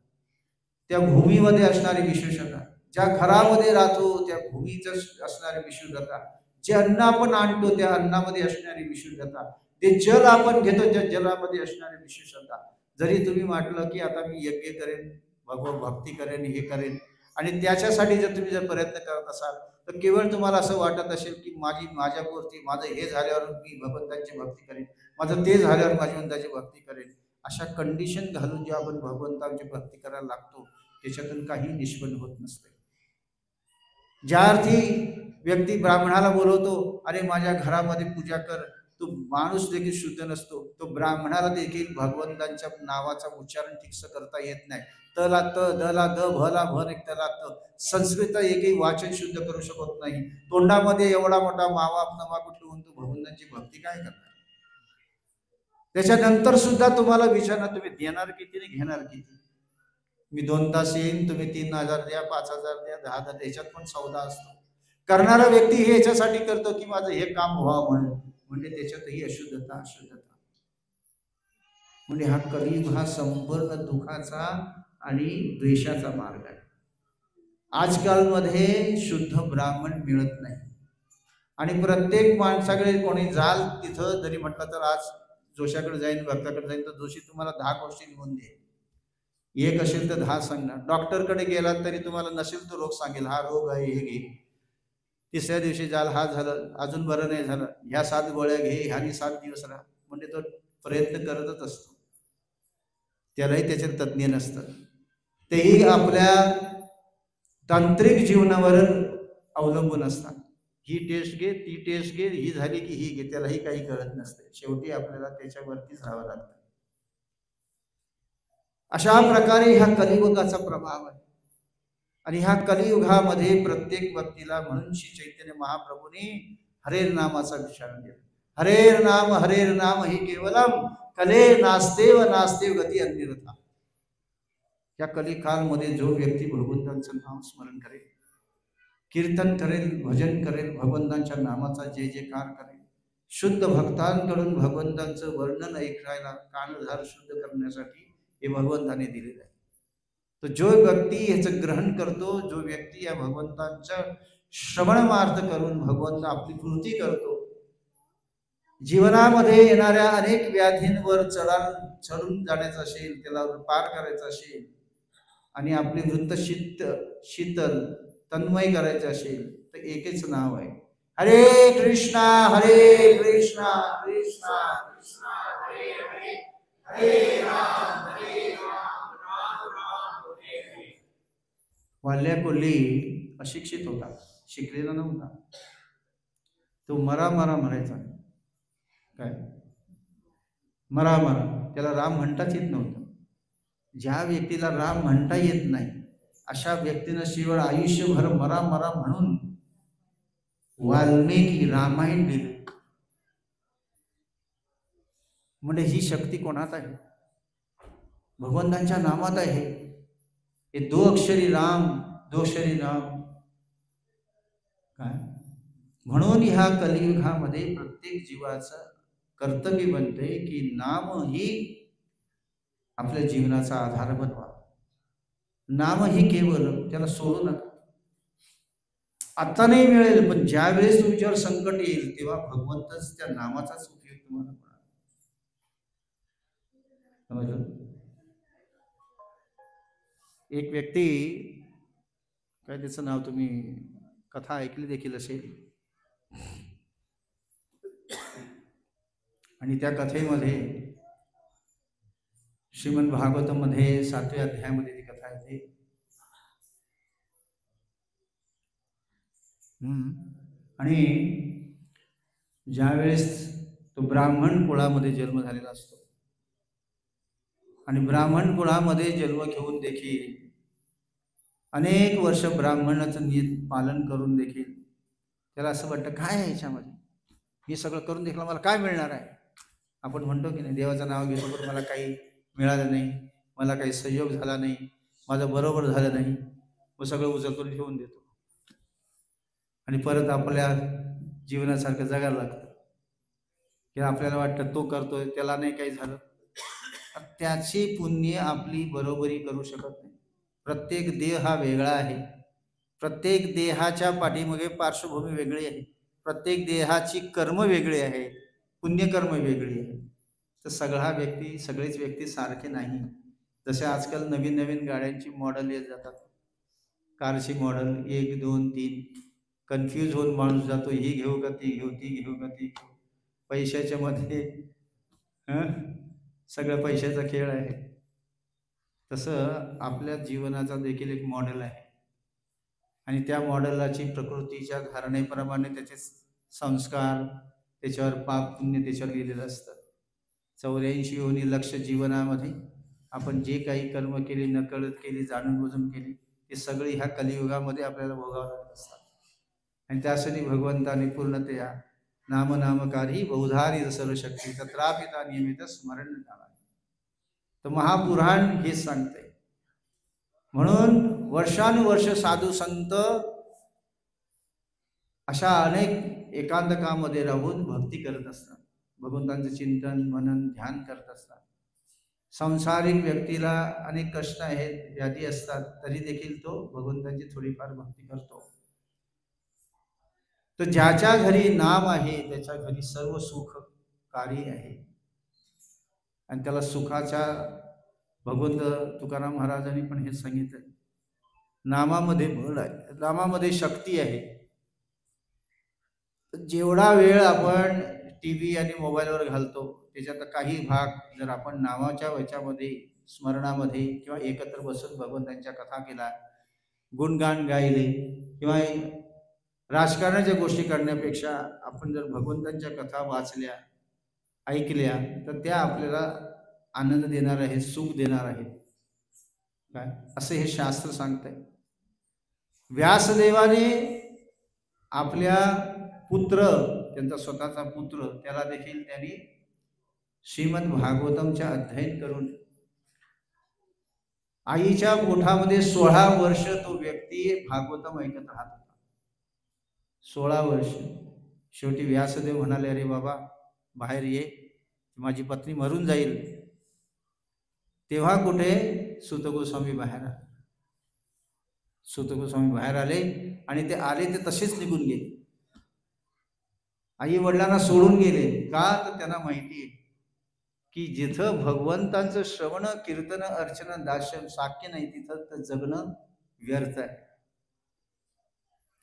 त्या भूमीमध्ये असणारी विशेषता, ज्या घरामध्ये राहतो त्या भूमीचं असणारी विशुद्धता, जे अन्न आपण आणतो त्या अन्नामध्ये असणारी विशुद्धता, ते जल आपण घेतो त्या जलामध्ये असणारी विशेषता. जरी तुम्ही म्हटलं की आता मी यज्ञ करेन, भगवत भक्ती करेन, हे करेन, आणि त्याच्यासाठी जर तुम्ही प्रयत्न करत असाल तर केवळ तुम्हाला असं वाटत असेल की माझ्यापुरती माझं हे झाल्यावर मी भगवंताची भक्ती करेन, माझं ते झाल्यावर भगवंताची भक्ती करेन. अशा कंडिशन घालून जे आपण भगवंताची भक्ती करायला लागतो त्याच्यातून काही निष्पन्न होत नसते. ज्या अर्थी व्यक्ती ब्राह्मणाला बोलवतो, अरे माझ्या घरामध्ये पूजा कर, तो माणूस देखील शुद्ध नसतो, तो ब्राह्मणाला देखील भगवंतांच्या नावाचा उच्चारण ठीकसं करता येत नाही. तला त, दला द, भला भर, एक तला त, संस्कृत एकही वाचन शुद्ध करू शकत नाही. तोंडामध्ये एवढा मोठा मावा नवा ठेवून तो भगवंतांची भक्ती काय करणार. त्याच्यानंतर सुद्धा तुम्हाला विचारणार तुम्ही देणार किती आणि घेणार किती. मी 2 तास येईन, तुम्ही 3,000 द्या, 5,000 द्या, 10,000, याच्यात पण सौदा असतो. करणारा व्यक्ती हे याच्यासाठी करतो की माझं हे काम व्हावं म्हणून. म्हणजे त्याच्यातही अशुद्धता अशुद्धता. म्हणजे हा कलियुग हा संपूर्ण दुःखाचा आणि द्वेषाचा मार्ग आहे. आजकालमध्ये शुद्ध ब्राह्मण मिळत नाही आणि प्रत्येक माणसाकडे कोणी जाल तिथं जरी म्हटलं तर आज जोशाकडे जाईन भक्ताकडे जाईन तर जोशी तुम्हाला 10 गोष्टी लिहून देईल. एक असेल तर 10 सांगणार. डॉक्टरकडे गेलात तरी तुम्हाला नसेल तो रोग सांगेल, हा रोग आहे हे घे. तिसऱ्या दिवशी जाल हा झालं अजून बरं नाही झालं, ह्या 7 गोळ्या घे, ह्यानी 7 दिवस राहा. म्हणजे तो प्रयत्न करतच असतो. त्यालाही त्याच्यात तज्ज्ञ नसतं. तेही आपल्या तांत्रिक जीवनावर अवलंबून असतात. ही टेस्ट घे, ती टेस्ट घे, ही झाली की ही घे. त्यालाही काही कळत नसते. शेवटी आपल्याला त्याच्यावरतीच राहावं लागतं. अशा प्रकारे ह्या कलियुगाचा प्रभाव आहे. आणि ह्या कलियुगामध्ये प्रत्येक व्यक्तीला म्हणून श्री चैतन्य महाप्रभूंनी हरेर नामाचा विचार केला. हरेर नाम ही केवलम कले नास्तेव नास्तेव गती अन्यथा. या कलिकालमध्ये जो व्यक्ती भगवंतांचं नाम स्मरण करेल, कीर्तन करेल, भजन करेल, भगवंतांच्या नामाचा जय जयकार करेल, शुद्ध भक्तांकडून भगवंतांचं वर्णन ऐकायला कानधार शुद्ध करण्यासाठी हे भगवंताने दिलेलं आहे. तर जो व्यक्ती याचं ग्रहण करतो, जो व्यक्ती या भगवंतांचं श्रवणमार्थ करून भगवंत आपली कृती करतो, जीवनामध्ये येणाऱ्या अनेक व्याधींवर चढून जाण्याचं असेल, त्याला पार करायचं असेल आणि आपली वृत्त शीतल तन्मय करायचं असेल तर एकच नाव आहे, हरे कृष्णा कृष्णा कृष्णा हरे हरे, हरे राम राम राम हरे हरे. वाल्या कोल्ही अशिक्षित होता, शिकलेला नव्हता. तो मरा म्हणायचा. काय मरा त्याला राम म्हणताच येत नव्हतं. ज्या व्यक्तीला राम म्हणता येत नाही अशा व्यक्तीनं शिवळ आयुष्यभर मरा म्हणून वाल्मिकी रामायण लिहिलं. म्हणजे ही शक्ती कोणात आहे? भगवंतांच्या नामात आहे. हे दो अक्षरी राम काय म्हणून ह्या कलियुगामध्ये प्रत्येक जीवाचं कर्तव्य बनते की नाम ही आपल्या जीवनाचा आधार बनवा. नाम ही केवळ, त्याला सोडू नका. आता नाही मिळेल पण ज्या वेळेस तुमच्यावर संकट येईल तेव्हा भगवंतच त्या नामाचाच उपयोग तुम्हाला होणार. समजलं? एक व्यक्ती, काय त्याचं नाव तुम्ही कथा ऐकली देखील असेल, आणि त्या कथेमध्ये श्रीमद भागवतमध्ये 7व्या अध्यायामध्ये ती कथा येते. आणि ज्यावेळेस तो ब्राह्मण कुळामध्ये जन्म झालेला असतो आणि ब्राह्मण कुळामध्ये जन्म घेऊन देखील अनेक वर्ष ब्राह्मणाचं नीत पालन करून देखील त्याला असं वाटतं काय आहे ह्याच्यामध्ये, हे सगळं करून देखील मला काय मिळणार आहे. आपण म्हणतो की नाही, देवाचं नाव घेतो पण मला काही मिळालं नाही, मला काही संयोग झाला नाही, माझं बरोबर झालं नाही, मग सगळं उचलून ठेवून देतो आणि परत आपल्या जीवनासारखं जगायला लागतं. की आपल्याला वाटतं तो करतोय त्याला नाही काही झालं. त्याची पुण्य आपली बरोबरी करू शकत नाही. प्रत्येक देह हा वेगळा आहे. प्रत्येक देहाच्या पाठीमागे पार्श्वभूमी वेगळी आहे. प्रत्येक देहाची कर्म वेगळी आहे, पुण्यकर्म वेगळी आहे. तर सगळेच व्यक्ती सारखे नाही. जसे आजकाल नवीन गाड्यांची मॉडेल येत जातात, कारची मॉडेल 1, 2, 3, कन्फ्यूज होऊन माणूस जातो, ही घेऊ का ती घेऊ, ती घेऊ का ती घेऊ. पैशाच्या मध्ये सगळं पैशाचा खेळ आहे. तसं आपल्या जीवनाचा देखील एक मॉडेल आहे आणि त्या मॉडेलाची प्रकृतीच्या धारणेप्रमाणे त्याचे संस्कार, त्याच्यावर पाप पुण्य त्याच्यावर लिहिलेलं असतं. 84 योनी लक्ष जीवनामध्ये आपण जे काही कर्म केली, नकळत केली, जाणून बुजून केली, ते सगळी ह्या कलियुगामध्ये आपल्याला भोगावं लागत असतात. आणि त्यासाठी भगवंताने पूर्णतया नामकारी बहुधारी सर्वशक्ती तत्रापिता नियमित स्मरण करावे. तर महापुराण हेच सांगते. म्हणून वर्षानुवर्ष साधू संत अशा अनेक एकांतकामध्ये राहून भक्ती करत असतात, भगवंतांचं चिंतन मनन ध्यान करत असतात. सांसारिक व्यक्तीला अनेक कष्ट आहेत, व्याधी असतात, तरी देखील तो भगवंताची थोडीफार भक्ती करतो. तर ज्याच्या घरी नाम आहे त्याच्या घरी सर्व सुखकारी आहे. आणि त्याला सुखाच्या भगवंत तुकाराम महाराजांनी पण हे सांगितलं, नामामध्ये बळ आहे, नामामध्ये शक्ती आहे. जेवढा वेळ आपण टीव्ही आणि मोबाईलवर घालतो त्याच्यात काही भाग जर आपण नामाच्या वच्यामध्ये स्मरणामध्ये किंवा एकत्र बसून भगवंतांच्या कथा केला, गुणगान गायले, किंवा राजकारणाच्या गोष्टी करण्यापेक्षा आपण जर भगवंतांच्या कथा वाचल्या ऐकल्या तर त्या आपल्याला आनंद देणार आहेत, सुख देणार आहेत. काय असे हे शास्त्र सांगतंय. व्यासदेवाने आपल्या पुत्र, त्यांचा स्वतःचा पुत्र, त्याला देखील त्यांनी श्रीमद भागवतमच्या अध्ययन करून आईच्या पोटामध्ये 16 वर्ष तो व्यक्ती भागवतम ऐकत राहत होता. 16 वर्ष. शेवटी व्यासदेव म्हणाले, अरे बाबा बाहेर ये, माझी पत्नी मरून जाईल. तेव्हा कुठे सूत गोस्वामी बाहेर आले. सूत गोस्वामी बाहेर आले आणि ते आले ते तसेच निघून गेले. आई वडिलांना सोडून गेले. का? तर त्यांना माहिती आहे की जिथं भगवंतांचं श्रवण कीर्तन अर्चन दास्यम साक्य नाही तिथं तर जगणं व्यर्थ आहे.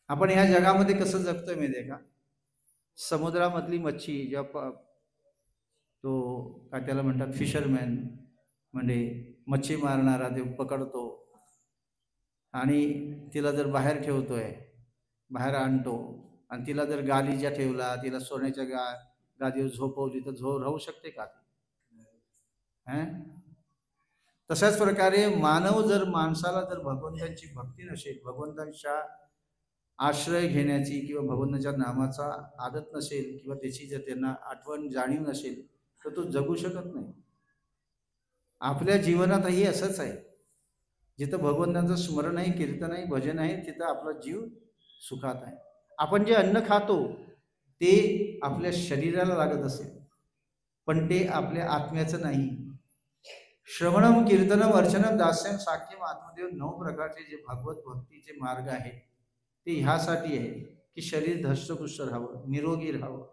आपण ह्या जगामध्ये कसं जगतोय माहिती आहे का? समुद्रामधली मच्छी जेव्हा तो काय त्याला म्हणतात फिशरमॅन, म्हणजे मच्छी मारणारा, ते पकडतो आणि तिला जर बाहेर ठेवतोय, बाहेर आणतो आणि तिला जर गालीच्या ठेवला, तिला सोन्याच्या गादीवर झोपवली तर राहू शकते का? तशाच प्रकारे मानव जर माणसाला जर भगवंतांची भक्ती नसेल, भगवंतांच्या आश्रय घेण्याची किंवा भगवंताच्या नामाचा आदत नसेल किंवा त्याची जर त्यांना आठवण जाणीव नसेल तर तो जगू शकत नाही. आपल्या जीवनातही असंच आहे. जिथं भगवंतांचं स्मरण आहे, कीर्तन आहे, भजन आहे, तिथं आपला जीव सुखात आहे. आपण जे अन्न खातो ते आपल्या शरीराला लागत असेल पण ते आपल्या आत्म्याचं नाही. श्रवणम कीर्तनम अर्चनम दास्यम साख्यम आत्मदेव 9 प्रकारचे जे भगवत भक्तीचे मार्ग आहेत ते ह्यासाठी आहे की शरीर धष्टपुष्ट राहावं, निरोगी राहावं.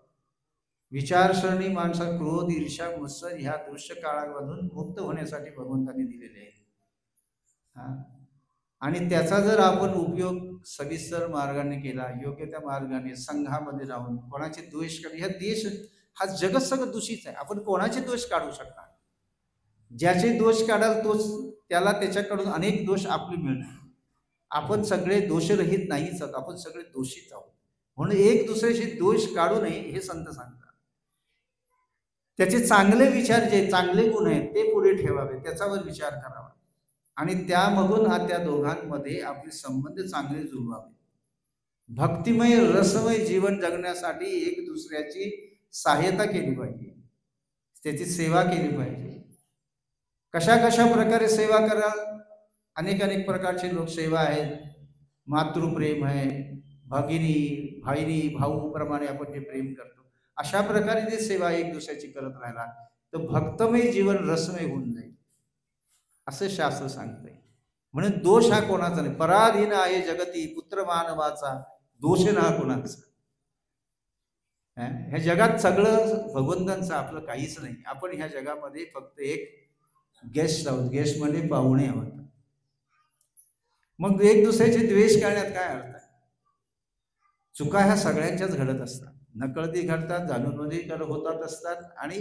विचारसरणी माणसा क्रोध ईर्ष्या मत्सर ह्या दृश्य काळामधून मुक्त होण्यासाठी भगवंतांनी दिलेले आहे. आणि त्याचा जर आपण उपयोग सविस्तर मार्गाने केला, योग्य त्या मार्गाने संघामध्ये राहून कोणाचे द्वेष काढ, ह्या देश हा जगत सगळं दूषित आहे. आपण कोणाचे दोष काढू शकणार? ज्याचे दोष काढाल तोच त्याला त्याच्याकडून अनेक दोष आपले मिळणार. आपण सगळे दोषरहित नाहीच आहोत, आपण सगळे दोषीच आहोत. म्हणून एक दुसऱ्याचे दोष काढू नये हे संत सांगतात. त्याचे चांगले विचार, जे चांगले गुण आहेत ते पुढे ठेवावे, त्याच्यावर विचार करावा आणि त्यामधून त्या दोघांमध्ये आपले संबंध चांगले जुळवावे. भक्तिमय रसमय जीवन जगण्यासाठी एक दुसऱ्याची सहायता केली पाहिजे, त्याची सेवा केली पाहिजे. कशा कशा प्रकारे सेवा कराल? अनेक अनेक प्रकारचे लोकसेवा आहेत. मातृप्रेम आहे, भगिनी भाईनी भाऊ प्रमाणे आपण जे प्रेम करतो अशा प्रकारे जे सेवा एक दुसऱ्याची करत राहिला तर भक्तमय जीवन रसमय होऊन जाईल असं शास्त्र सांगतंय. म्हणून दोष हा कोणाचा नाही. पराधीन आहे जगती पुत्र मानवाचा, दोष ना कोणाचा. ह्या जगात सगळं भगवंतांचं, आपलं काहीच नाही. आपण ह्या जगामध्ये फक्त एक गेस्ट आहोत. गेस्ट म्हणजे पाहुणे आहोत. मग एक दुसऱ्याचे द्वेष करण्यात काय अर्थ आहे? चुका ह्या सगळ्यांच्याच घडत असतात, नकळती घडतात, जाणूनही होतात असतात आणि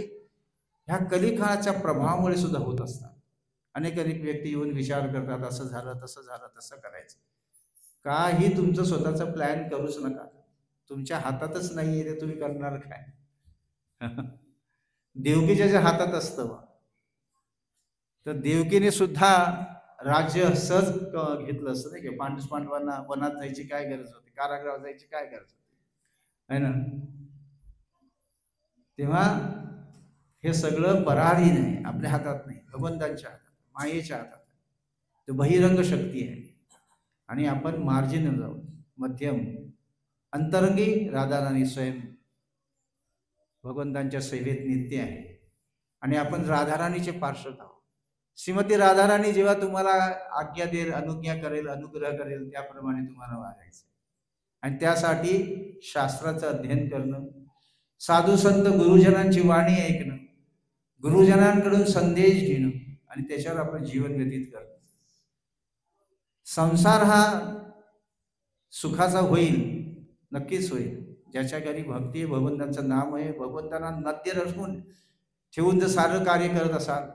ह्या कलिकाळाच्या प्रभावामुळे सुद्धा होत असतात. अनेक अनेक व्यक्ती येऊन विचार करतात, असं झालं तसं झालं तसं करायचं. काही तुमचं स्वतःचा प्लॅन करूच नका. तुमच्या हातातच नाही आहे ते तुम्ही करणार काय? देवकीच्या हातात असतं. तर देवकीने सुद्धा राज्य सहज घेतलं असतं नाही का? पांडवांना वनात जायची काय गरज होती, कारागृहात जायची काय गरज होती, आहे ना? तेव्हा हे सगळं पराधीन आहे, आपल्या हातात नाही, भगवंतांच्या हातात, मायेच्या हातात. तो बहिरंग शक्ती आहे आणि आपण मार्जिन जाऊ, मध्यम अंतरंगी राधाराणी स्वयं भगवंतांच्या सेवेत नित्य आहे आणि आपण राधाराणीचे पार्षद आहोत. श्रीमती राधाराणी जेव्हा तुम्हाला आज्ञा देईल, अनुज्ञा करेल, अनुग्रह करेल, त्याप्रमाणे तुम्हाला वागायचं. आणि त्यासाठी शास्त्राचं अध्ययन करणं, साधू संत गुरुजनांची वाणी ऐकणं, गुरुजनांकडून संदेश घेणं आणि त्याच्यावर आपलं जीवन व्यतीत करणं. संसार हा सुखाचा होईल, नक्कीच होईल, ज्याच्या घरी भक्ती आहे, भगवंतांचं नाम आहे, भगवंतांना नद्य रचून ठेवून जर सारं कार्य करत असाल,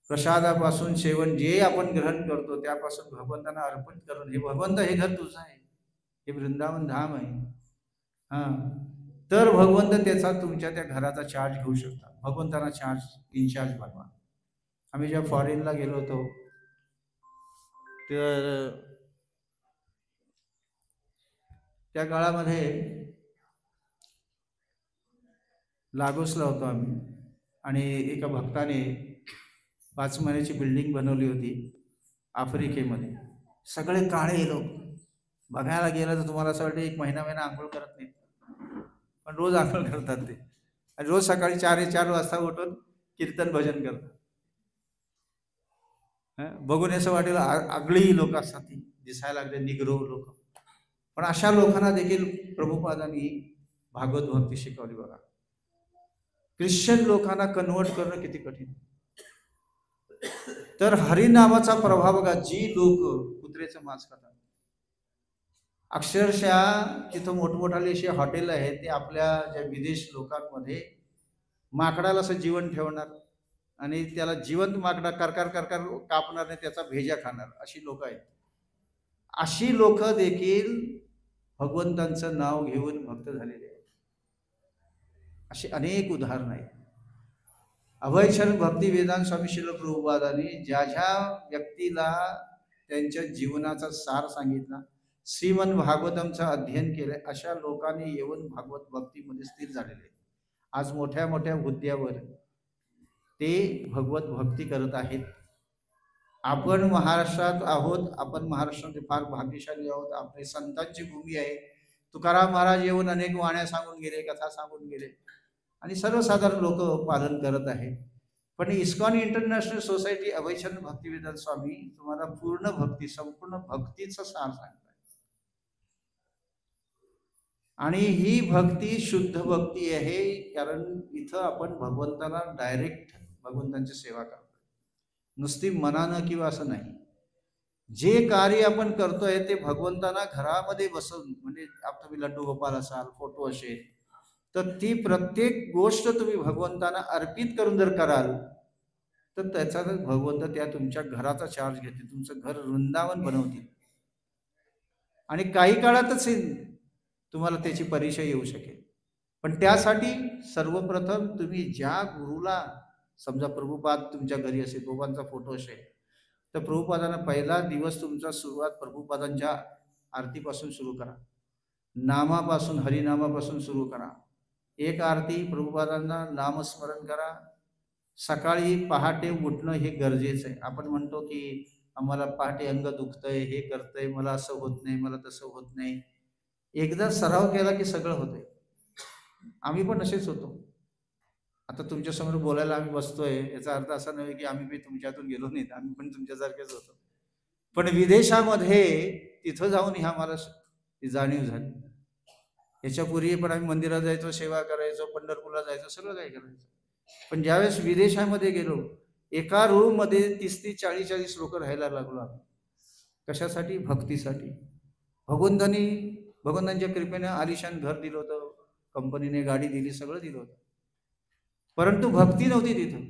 प्रसादापासून सेवन जे आपण ग्रहण करतो त्यापासून भगवंतांना अर्पण करून, हे भगवंत हे घर तुझं आहे, हे वृंदावन धाम आहे, तर भगवंत त्याचा तुमच्या त्या घराचा चार्ज घेऊ शकतात. भगवंतांना इन्चार्ज बनवा. आम्ही जेव्हा फॉरेनला गेलो होतो तर त्या काळामध्ये लागोसला होतो आम्ही आणि एका भक्ताने 5 महिन्याची बिल्डिंग बनवली होती आफ्रिकेमध्ये. सगळे काळे लोक, बघायला गेलं तर तुम्हाला असं वाटतं 1 महिना आंघोळ करत नाही, पण रोज आंघोळ करतात ते आणि रोज सकाळी 4:15 वाजता उठून कीर्तन भजन करतात. बघून असं वाटेल आगळी लोक असतात, ती दिसायला लागले निग्रो लोक, पण अशा लोकांना देखील प्रभुपादांनी भागवत भक्ती शिकवली. बघा, ख्रिश्चन लोकांना कन्वर्ट करणं किती कठीण. तर हरिनामाचा प्रभाव बघा, जी लोक कुत्र्याचं मांस खातात, अक्षरशः तिथं मोठमोठाले असे हॉटेल आहेत, ते आपल्या ज्या विदेश लोकांमध्ये माकडाला असं जीवन ठेवणार आणि त्याला जिवंत माकडा करकार करकार कापणार नाही, त्याचा भेजा खाणार, अशी लोक आहेत. अशी लोक देखील भगवंतांचं नाव घेऊन भक्त झालेले आहेत. अशी अनेक उदाहरणं आहेत. अभयचरण भक्ती वेदांत स्वामी श्रील प्रभुपादांनी ज्या ज्या व्यक्तीला त्यांच्या जीवनाचा सार सांगितला, श्रीमन भागवतमचं अध्ययन केलं, अशा लोकांनी येऊन भागवत भक्तीमध्ये स्थिर झालेले आहेत. आज मोठ्या मोठ्या हुद्द्यावर ते भगवत भक्ती करत आहेत. आपण महाराष्ट्रात आहोत, आपण महाराष्ट्रामध्ये फार भाग्यशाली आहोत. आपली संतांची भूमी आहे. तुकाराम महाराज येऊन अनेक वाण्या सांगून गेले, कथा सांगून गेले आणि सर्वसाधारण लोक पालन करत आहेत. पण इस्कॉन इंटरनॅशनल सोसायटी अभयचरण भक्तिवेदांत स्वामी तुम्हाला पूर्ण भक्ती, संपूर्ण भक्तीचं सार सांगतात. आणि ही भक्ती शुद्ध भक्ती आहे, कारण इथं आपण भगवंताला डायरेक्ट भगवंतांची सेवा करतो, नुसती मनानं किंवा असं नाही. जे कार्य आपण करतोय ते भगवंतांना घरामध्ये बसवून, म्हणजे आता तुम्ही लड्डू गोपाल असाल, फोटो असेल, तर ती प्रत्येक गोष्ट तुम्ही भगवंतांना अर्पित करून जर कराल तर त्याचा भगवंत त्या तुमच्या घराचा चार्ज घेते, तुमचं घर वृंदावन बनवतील आणि काही काळातच तुम्हाला त्याची परिचय येऊ शकेल. पण त्यासाठी सर्वप्रथम तुम्ही ज्या गुरुला, समजा प्रभुपाद तुमच्या घरी असेल, प्रभुपादांचा फोटो असेल, तर प्रभुपादांना पहिला दिवस तुमचा सुरुवात प्रभुपादांच्या आरतीपासून सुरू करा, नामापासून, हरिनामापासून सुरू करा. एक आरती प्रभुपादांना नामस्मरण करा. सकाळी पहाटे उठणं हे गरजेचं आहे. आपण म्हणतो की आम्हाला पहाटे अंग दुखतंय, हे करतंय, मला असं होत नाही, मला तसं होत नाही. एकदा सराव केला की सगळं होतंय. आम्ही पण असेच होतो. आता तुमच्यासमोर बोलायला आम्ही बसतोय, याचा अर्थ असा नव्हे की आम्ही तुमच्यातून गेलो नाहीत, आम्ही पण तुमच्यासारखेच होतो. पण विदेशामध्ये तिथं जाऊन ह्या मला जाणीव झाली. याच्यापूर्वी पण आम्ही मंदिरात जायचो, सेवा करायचो, पंढरपूरला जायचो, सगळं काही करायचं. पण ज्यावेळेस विदेशामध्ये गेलो, एका रूममध्ये 30-40 लोक राहायला लागलो आम्ही. कशासाठी? भक्तीसाठी. भगवंतांच्या कृपेने आलिशान घर दिलं होतं, कंपनीने गाडी दिली, सगळं दिलं होतं, परंतु भक्ती नव्हती तिथं.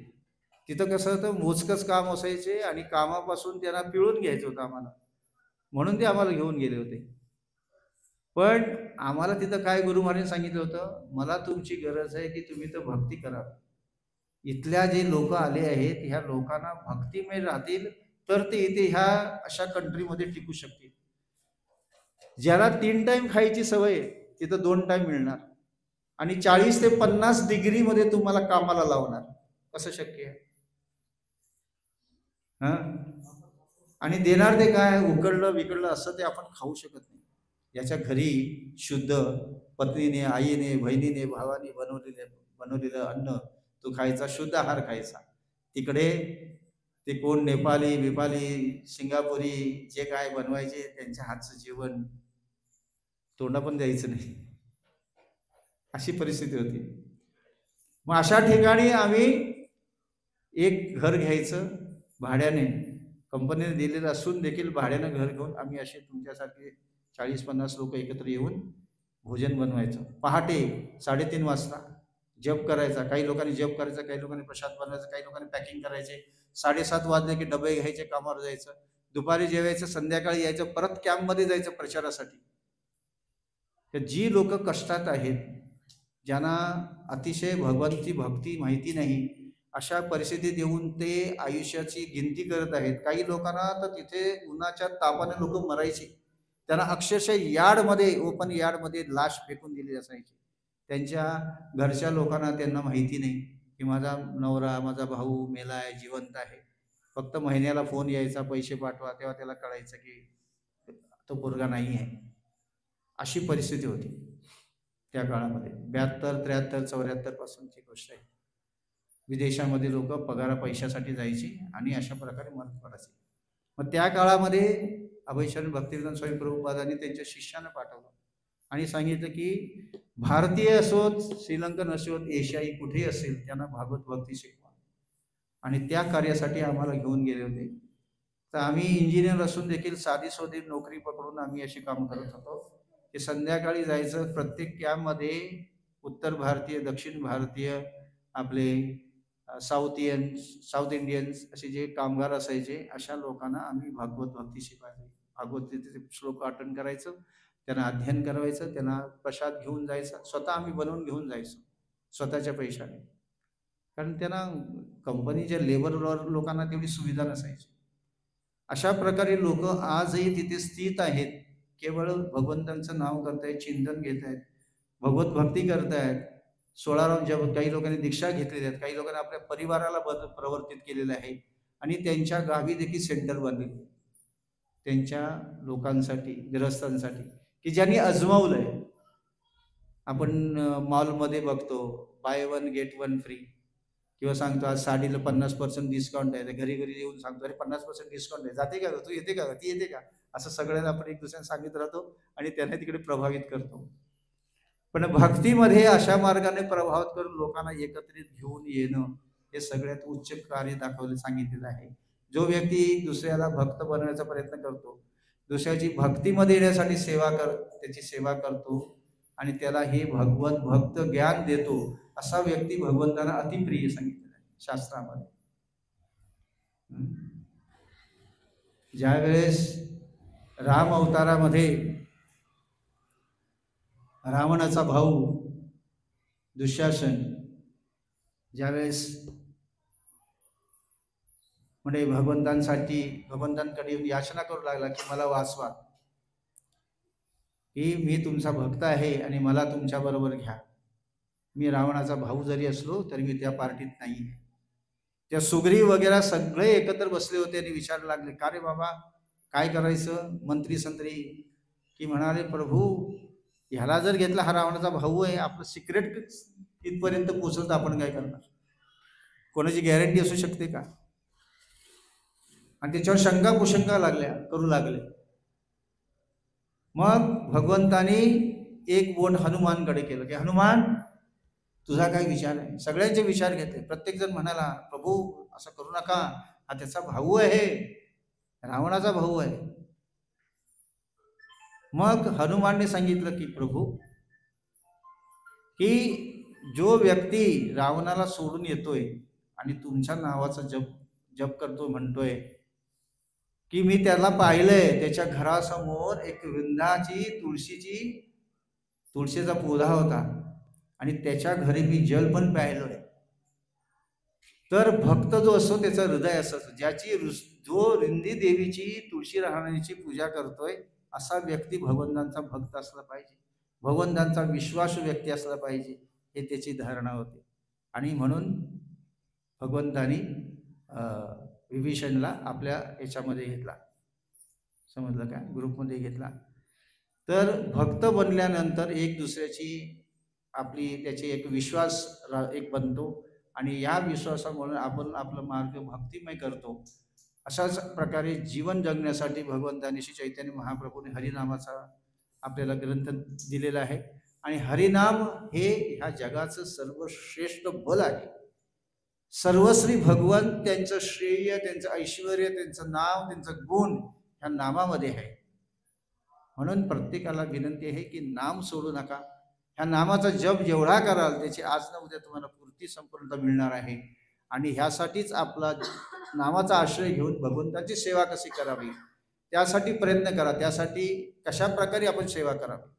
तिथं कसं होतं, मोजकच काम असायचे आणि कामापासून त्यांना पिळून घ्यायचं होतं आम्हाला, म्हणून ते आम्हाला घेऊन गेले होते. पण आम्हाला तिथं काय गुरु महाराजांनी सांगितलं होतं, मला तुमची गरज आहे की तुम्ही तर भक्ती करा. इथल्या जे लोक आले आहेत, ह्या लोकांना भक्तिमय राहतील तर ते इथे ह्या अशा कंट्रीमध्ये टिकू शकतील. ज्याला 3 टाइम खायची सवय आहे, तिथं 2 टाइम मिळणार आणि 40 ते 50 डिग्रीमध्ये तुम्हाला कामाला लावणार. कसं शक्य आहे? आणि देणार ते काय? उकडलं विकडलं असं ते आपण खाऊ शकत नाही. याच्या घरी शुद्ध पत्नीने, आईने, बहिणीने, भावाने बनवलेलं अन्न तो खायचा, शुद्ध आहार खायचा. तिकडे ते कोण नेपाली, बिपाली, सिंगापुरी जे काय बनवायचे त्यांच्या हातचं जेवण तोंडा पण द्यायचं नाही, अशी परिस्थिती होती. मग अशा ठिकाणी आम्ही एक घर घ्यायचं भाड्याने, कंपनीने दिलेलं असून देखील भाड्यानं घर घेऊन आम्ही असे तुमच्यासारखे 40-50 लोक एकत्र येऊन भोजन बनवायचं. पहाटे 3:30 वाजता जप करायचा, काही लोकांनी जप करायचा, काही लोकांनी प्रसाद बनवायचा, काही लोकांनी पॅकिंग करायचे. 7:30 वाजले की डबे घ्यायचे, कामावर जायचं, दुपारी जेवायचं, संध्याकाळी यायचं, परत कॅम्पमध्ये जायचं प्रचारासाठी. तर जी लोक कष्टात आहेत, ज्यांना अतिशय भगवंती भक्ती माहिती नाही, अशा परिस्थितीत येऊन ते आयुष्याची गिनती करत आहेत. काही लोकांना तर तिथे उन्हाच्या तापाने लोक मरायचे, त्यांना अक्षरशः यार्डमध्ये, ओपन यार्डमध्ये लाश फेकून दिली असायची. त्यांच्या घरच्या लोकांना त्यांना माहिती नाही की माझा नवरा, माझा भाऊ मेलाय, जिवंत आहे. फक्त महिन्याला फोन यायचा, पैसे पाठवा, तेव्हा त्याला कळायचं की तो पोरगा नाही आहे. अशी परिस्थिती होती त्या काळामध्ये. 72, 73, 74 पासूनची गोष्ट आहे. विदेशामध्ये लोक पगारा पैशासाठी जायची आणि अशा प्रकारे मरण पडायचे. मग त्या काळामध्ये अभयशरण भक्तिवेदांत स्वामी प्रभुपादांनी त्यांच्या शिष्यानं पाठवलं आणि सांगितलं की भारतीय असोत, श्रीलंकन असोत, एशियाई कुठेही असेल, त्यांना भागवत भक्ती शिकवा. आणि त्या कार्यासाठी आम्हाला घेऊन गेले होते. तर आम्ही इंजिनियर असून देखील साधी सोधी नोकरी पकडून आम्ही अशी काम करत होतो की संध्याकाळी जायचं, प्रत्येक कॅम्पमध्ये उत्तर भारतीय, दक्षिण भारतीय, आपले साऊथ इंडियन्स असे जे कामगार असायचे, अशा लोकांना आम्ही भागवत भक्ती शिकवायचो. भागवतीचे श्लोक अटेंड करायचं, त्यांना अध्ययन करायचं, त्यांना प्रसाद घेऊन जायचा, स्वतः आम्ही बनवून घेऊन जायचो स्वतःच्या पैशाने. कारण त्यांना कंपनीच्या लेबर लोकांना तेवढी सुविधा नसायची. अशा प्रकारे लोक आजही तिथे स्थित आहेत, केवळ भगवंतांचं नाव करतायत, चिंतन घेत आहेत, भगवत भक्ती करतायत. 16 जप, काही लोकांनी दीक्षा घेतलेल्या आहेत, काही लोकांनी आपल्या परिवाराला प्रवर्तित केलेलं आहे आणि त्यांच्या गावी देखील सेंटर बनलेले त्यांच्या लोकांसाठी, गृहस्थांसाठी, की ज्यांनी अजमावलंय. आपण मॉलमध्ये बघतो बाय 1 गेट 1 फ्री, किंवा सांगतो आज साडीला 50% डिस्काउंट आहे, घरी घरी येऊन सांगतो अरे 50% डिस्काउंट आहे, जाते का, तू येते का, ती येते का, असं सगळ्यांना आपण एक दुसऱ्याला सांगित राहतो आणि त्यांना तिकडे प्रभावित करतो. पण भक्तीमध्ये अशा मार्गाने प्रभावित करून लोकांना एकत्रित घेऊन येणं हे सगळ्यात उच्च कार्य दाखवलं, सांगितलेलं आहे. जो व्यक्ती दुसऱ्याला भक्त बनवण्याचा प्रयत्न करतो, दुसऱ्याची भक्तीमध्ये येण्यासाठी त्याची सेवा करतो आणि त्याला हे भगवत भक्त ज्ञान देतो, असा व्यक्ती भगवंतांना अतिप्रिय सांगितलेला आहे शास्त्रामध्ये. ज्यावेळेस राम अवतारामध्ये रावणाचा भाऊ दुःशासन ज्यावेळेस म्हणजे भगवंतांकडे याचना करू लागला की मला वाचवा, की मी तुमचा भक्त आहे आणि मला तुमच्या बरोबर घ्या, मी रावणाचा भाऊ जरी असलो तरी मी त्या पार्टीत नाही. त्या सुग्रीव वगैरे सगळे एकत्र बसले होते आणि विचारायला लागले का रे बाबा काय करायचं. मंत्री संत्री की म्हणाले प्रभू ह्याला जर घेतला, हा रावणाचा भाऊ आहे, आपलं सिक्रेट इथपर्यंत पोहोचलं तर आपण काय करणार, कोणाची गॅरंटी असू शकते का. आणि त्याच्यावर शंका कुशंका करू लागले. मग भगवंतानी एक बोट हनुमानकडे केलं की हनुमान तुझा काय विचार आहे. सगळ्यांचे विचार घेतले. प्रत्येक जण म्हणाला प्रभू असं करू नका, हा त्याचा भाऊ आहे, रावणाचा भाऊ आहे. मग हनुमानने सांगितलं की प्रभू की जो व्यक्ती रावणाला सोडून येतोय आणि तुमच्या नावाचा जप करतो, म्हणतोय की मी त्याला पाहिलंय, त्याच्या घरासमोर एक वृंदाची तुळशीचा पौधा होता आणि त्याच्या घरी मी जल पण प्यायलोय. तर भक्त जो असतो त्याचं हृदय असं, जो रिंदी देवीची, तुळशी राहण्याची पूजा करतोय, असा व्यक्ती भगवंतांचा भक्त असला पाहिजे, भगवंतांचा विश्वासू व्यक्ती असला पाहिजे, हे त्याची धारणा होती. आणि म्हणून भगवंतानी विभीषणला आपल्या याच्यामध्ये घेतला, समजलं का, ग्रुपमध्ये घेतला. तर भक्त बनल्यानंतर एक दुसऱ्याची त्याची एक विश्वास एक बनतो आणि या विश्वासामुळे आपण आपला मार्ग भक्तिमय करतो. अशाच प्रकारे जीवन जगण्यासाठी भगवंतांनी श्री चैतन्य महाप्रभूने हरिनामाचा आपल्याला ग्रंथ दिलेला आहे आणि हरिनाम हे ह्या जगाचं सर्वश्रेष्ठ बल आहे. सर्वश्री भगवंत त्यांचं श्रेय, त्यांचं ऐश्वर, त्यांचं नाव, त्यांचं गुण ह्या नामामध्ये आहे. म्हणून प्रत्येकाला विनंती आहे की नाम सोडू नका. ह्या नामाचा जप जेवढा कराल त्याची आज ना उद्या तुम्हाला पूर्ती संपूर्णता मिळणार आहे. आणि ह्यासाठीच आपला नामाचा आश्रय घेऊन भगवंताची सेवा कशी करावी त्यासाठी प्रयत्न करा. त्यासाठी कशा प्रकारे आपण सेवा करावी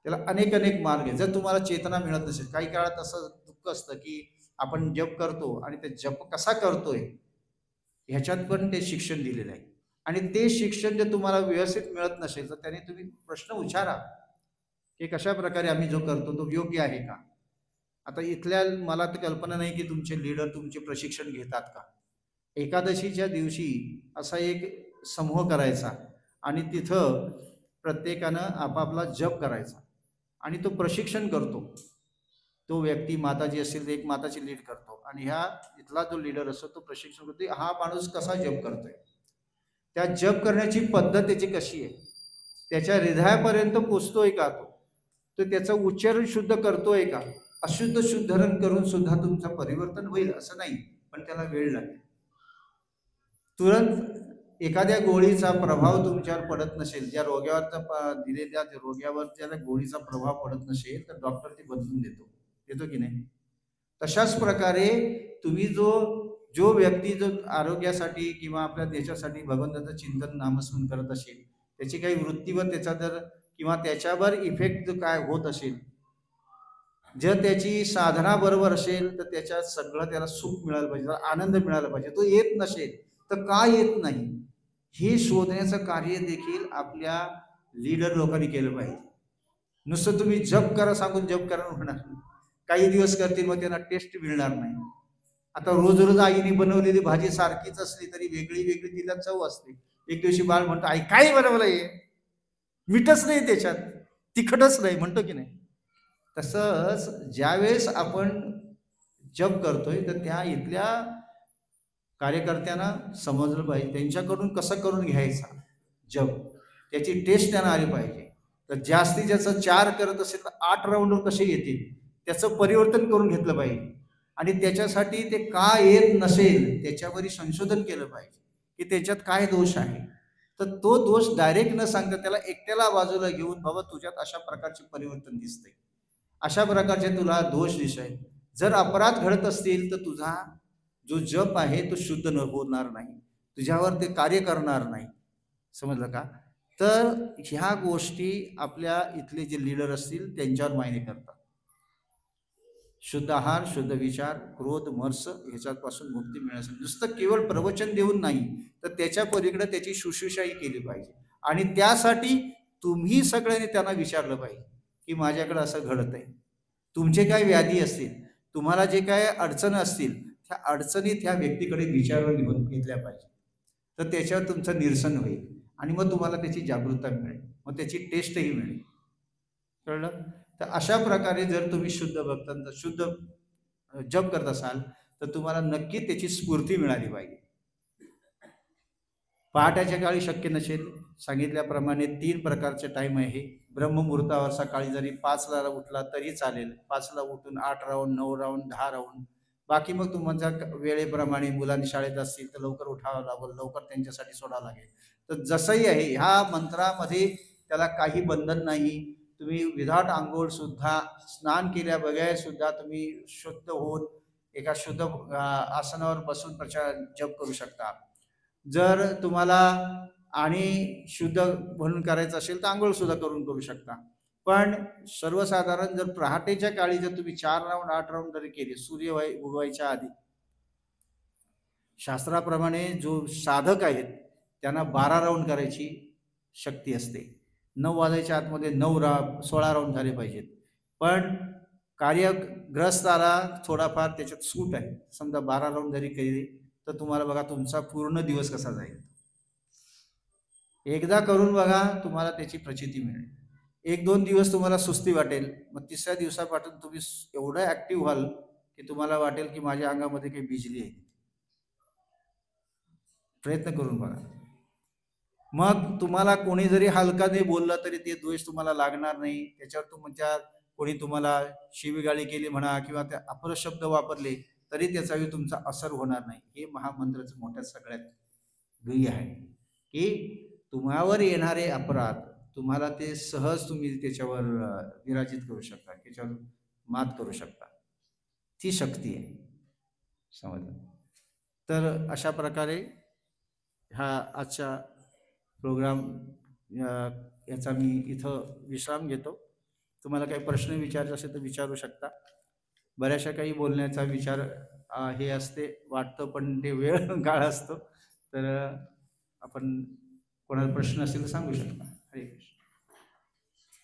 त्याला अनेक अनेक मार्ग आहे. जर तुम्हाला चेतना मिळत नसेल, काही काळात असं दुःख असतं की आपण जप करतो आणि ते जप कसा करतोय ह्याच्यात पण ते शिक्षण दिलेलं आहे. आणि ते शिक्षण जर तुम्हाला व्यवस्थित मिळत नसेल तर त्याने तुम्ही प्रश्न विचारा की कशा प्रकारे आम्ही जो करतो तो योग्य आहे का. आता इथल्या मला तर कल्पना नाही की तुमचे लीडर तुमचे प्रशिक्षण घेतात का. एकादशीच्या दिवशी असा एक समूह करायचा आणि तिथं प्रत्येकानं आपापला जप करायचा आणि तो प्रशिक्षण करतो. तो व्यक्ती माताजी असेल तर एक माताची लीड करतो आणि ह्या इथला जो लीडर असतो तो प्रशिक्षण करतो. हा माणूस कसा जप करतोय, त्या जप करण्याची पद्धत त्याची कशी आहे, त्याच्या हृदयापर्यंत पोचतोय का, तो त्याचं उच्चारण शुद्ध करतोय का. अशुद्ध शुद्धरण करून सुद्धा तुमचं परिवर्तन होईल असं नाही, पण त्याला वेळ लागेल. तुरंत एखाद्या गोळीचा प्रभाव तुमच्यावर पडत नसेल, ज्या रोग्यावरचा दिलेल्या रोग्यावर ज्या गोळीचा प्रभाव पडत नसेल तर डॉक्टर ती बदलून देतो की नाही. तशाच प्रकारे तुम्ही जो व्यक्ती जो आरोग्यासाठी किंवा आपल्या देशासाठी भगवंताचं चिंतन नामस्मरण करत असेल, त्याची काही वृत्तीवर त्याचा जर किंवा त्याच्यावर इफेक्ट काय होत असेल, जर त्याची साधना बरोबर असेल तर त्याच्यात सगळं त्याला सुख मिळालं पाहिजे, आनंद मिळाला पाहिजे. तो येत नसेल तर का येत नाही हे शोधण्याचं कार्य देखील आपल्या लीडर लोकांनी केलं पाहिजे. नुसतं तुम्ही जप करा सांगून जप करा होणार नाही. काही दिवस करतील मग त्यांना टेस्ट मिळणार नाही. आता रोज रोज आईने बनवलेली भाजी सारखीच असली तरी वेगळी वेगळी तिला चव असते. एक दिवशी बाळ म्हणतो आई काय बनवलं हे, मीठच नाही त्याच्यात, तिखटच नाही म्हणतो की नाही. तसंच ज्यावेळेस आपण जप करतोय तर त्या इथल्या कार्यकर्त्यांना समजलं पाहिजे त्यांच्याकडून कसं करून घ्यायचा जप, त्याची टेस्ट त्यांना आली पाहिजे. तर जास्तीत जास्त 4 करत असेल तर 8 राऊंडवर कसे येतील त्याचं परिवर्तन करून घेतलं पाहिजे. आणि त्याच्यासाठी ते का येत नसेल त्याच्यावरही संशोधन केलं पाहिजे की त्याच्यात काय दोष आहे. तर तो दोष डायरेक्ट न सांगता त्याला एकट्याला बाजूला घेऊन बाबा तुझ्यात अशा प्रकारचे परिवर्तन दिसते, अशा प्रकारचे तुला दोष दिसत, जर अपराध घडत असतील तर तुझा जो जप आहे तो शुद्ध होणार नाही, तुझ्यावर ते कार्य करणार नाही. समजलं का. तर ह्या गोष्टी आपल्या इथले जे लीडर असतील त्यांच्यावर मायने करतात. शुद्ध आहार, शुद्ध विचार, क्रोध, मर्स ह्याच्यापासून मुक्ती मिळण्यासाठी नुसतं केवळ प्रवचन देऊन नाही तर त्याच्या पलीकडे त्याची शुश्रूषाही केली पाहिजे. आणि त्यासाठी तुम्ही सगळ्यांनी त्यांना विचारलं पाहिजे की माझ्याकडे असं घडत आहे, तुमचे काय व्याधी असतील, तुम्हाला जे काय अडचणी असतील त्या अडचणी त्या व्यक्तीकडे विचारून घेतल्या पाहिजे. तर त्याच्यावर तुमचं निरसन होईल आणि मग तुम्हाला त्याची जागरूकता मिळेल, मग त्याची टेस्टही मिळेल. कळलं. तर अशा प्रकारे जर तुम्ही शुद्ध भक्तांचा शुद्ध जप करत असाल तर तुम्हाला नक्की त्याची स्फूर्ती मिळाली पाहिजे. पहाटेच्या काळी शक्य नसेल, सांगितल्याप्रमाणे 3 प्रकारचे टाईम आहे. ब्रह्ममुहूर्तावर सकाळी जरी 5ला उठला तरी चालेल, 5ला उठून 8 राऊंड, 9 राऊंड, 10 राऊंड. बाकी मग तुमच्या वेळेप्रमाणे मुलांनी शाळेत असतील तर लवकर उठावं लागेल, लवकर त्यांच्यासाठी सोडावं लागेल. तर जसंही आहे ह्या मंत्रामध्ये त्याला काही बंधन नाही. तुम्ही विदाउट आंघोळ सुद्धा, स्नान केल्या बगैर सुद्धा तुम्ही शुद्ध होऊन एका शुद्ध आसनावर बसून जप करू शकता. जर तुम्हाला आणि शुद्ध म्हणून करायचं असेल तर आंघोळ सुद्धा करू शकता. पण सर्वसाधारण जर पहाटेच्या काळी जर तुम्ही 4 राऊंड 8 राऊंड जरी केले सूर्य उगवायच्या आधी, शास्त्राप्रमाणे जो साधक आहेत त्यांना 12 राऊंड करायची शक्ती असते. 9 वाजायच्या आतमध्ये 16 राऊंड झाले पाहिजेत. पण कार्यग्रस्ताला थोडाफार त्याच्यात सूट आहे. समजा 12 राऊंड जरी केले तर तुम्हाला बघा तुमचा पूर्ण दिवस कसा जाईल. एकदा करून बघा, तुम्हाला त्याची प्रचिती मिळेल. 1-2 दिवस तुम्हाला सुस्ती वाटेल, मग तिसऱ्या दिवसापासून तुम्ही एवढं ऍक्टिव्ह व्हाल की तुम्हाला वाटेल की माझ्या अंगामध्ये काही बिजली आहे. प्रयत्न करून बघा. मग तुम्हाला कोणी जरी हलकाने बोललं तरी ते द्वेष तुम्हाला लागणार नाही. त्याच्यावर तुमच्या कोणी तुम्हाला शिवीगाळी केली म्हणा किंवा त्या अपशब्द वापरले तरी त्याचाही तुमचा असर होणार नाही. हे महामंत्राचं मोठ्या सगळ्यात ध्येय आहे की तुम्हावर येणारे अपराध तुम्हाला ते सहज तुम्ही त्याच्यावर विराजित करू शकता, त्याच्यावर मात करू शकता. ती शक्ती आहे. समजलं? तर अशा प्रकारे हा आजच्या प्रोग्राम याचा मी इथं विश्राम घेतो. तुम्हाला काही प्रश्न विचारायचे असेल तर विचारू शकता. बऱ्याचशा काही बोलण्याचा विचार हे असते, वाटतं, पण ते वेळ काळ असतो. तर आपण कोणाला प्रश्न असेल तर सांगू शकता. हरे कृष्ण.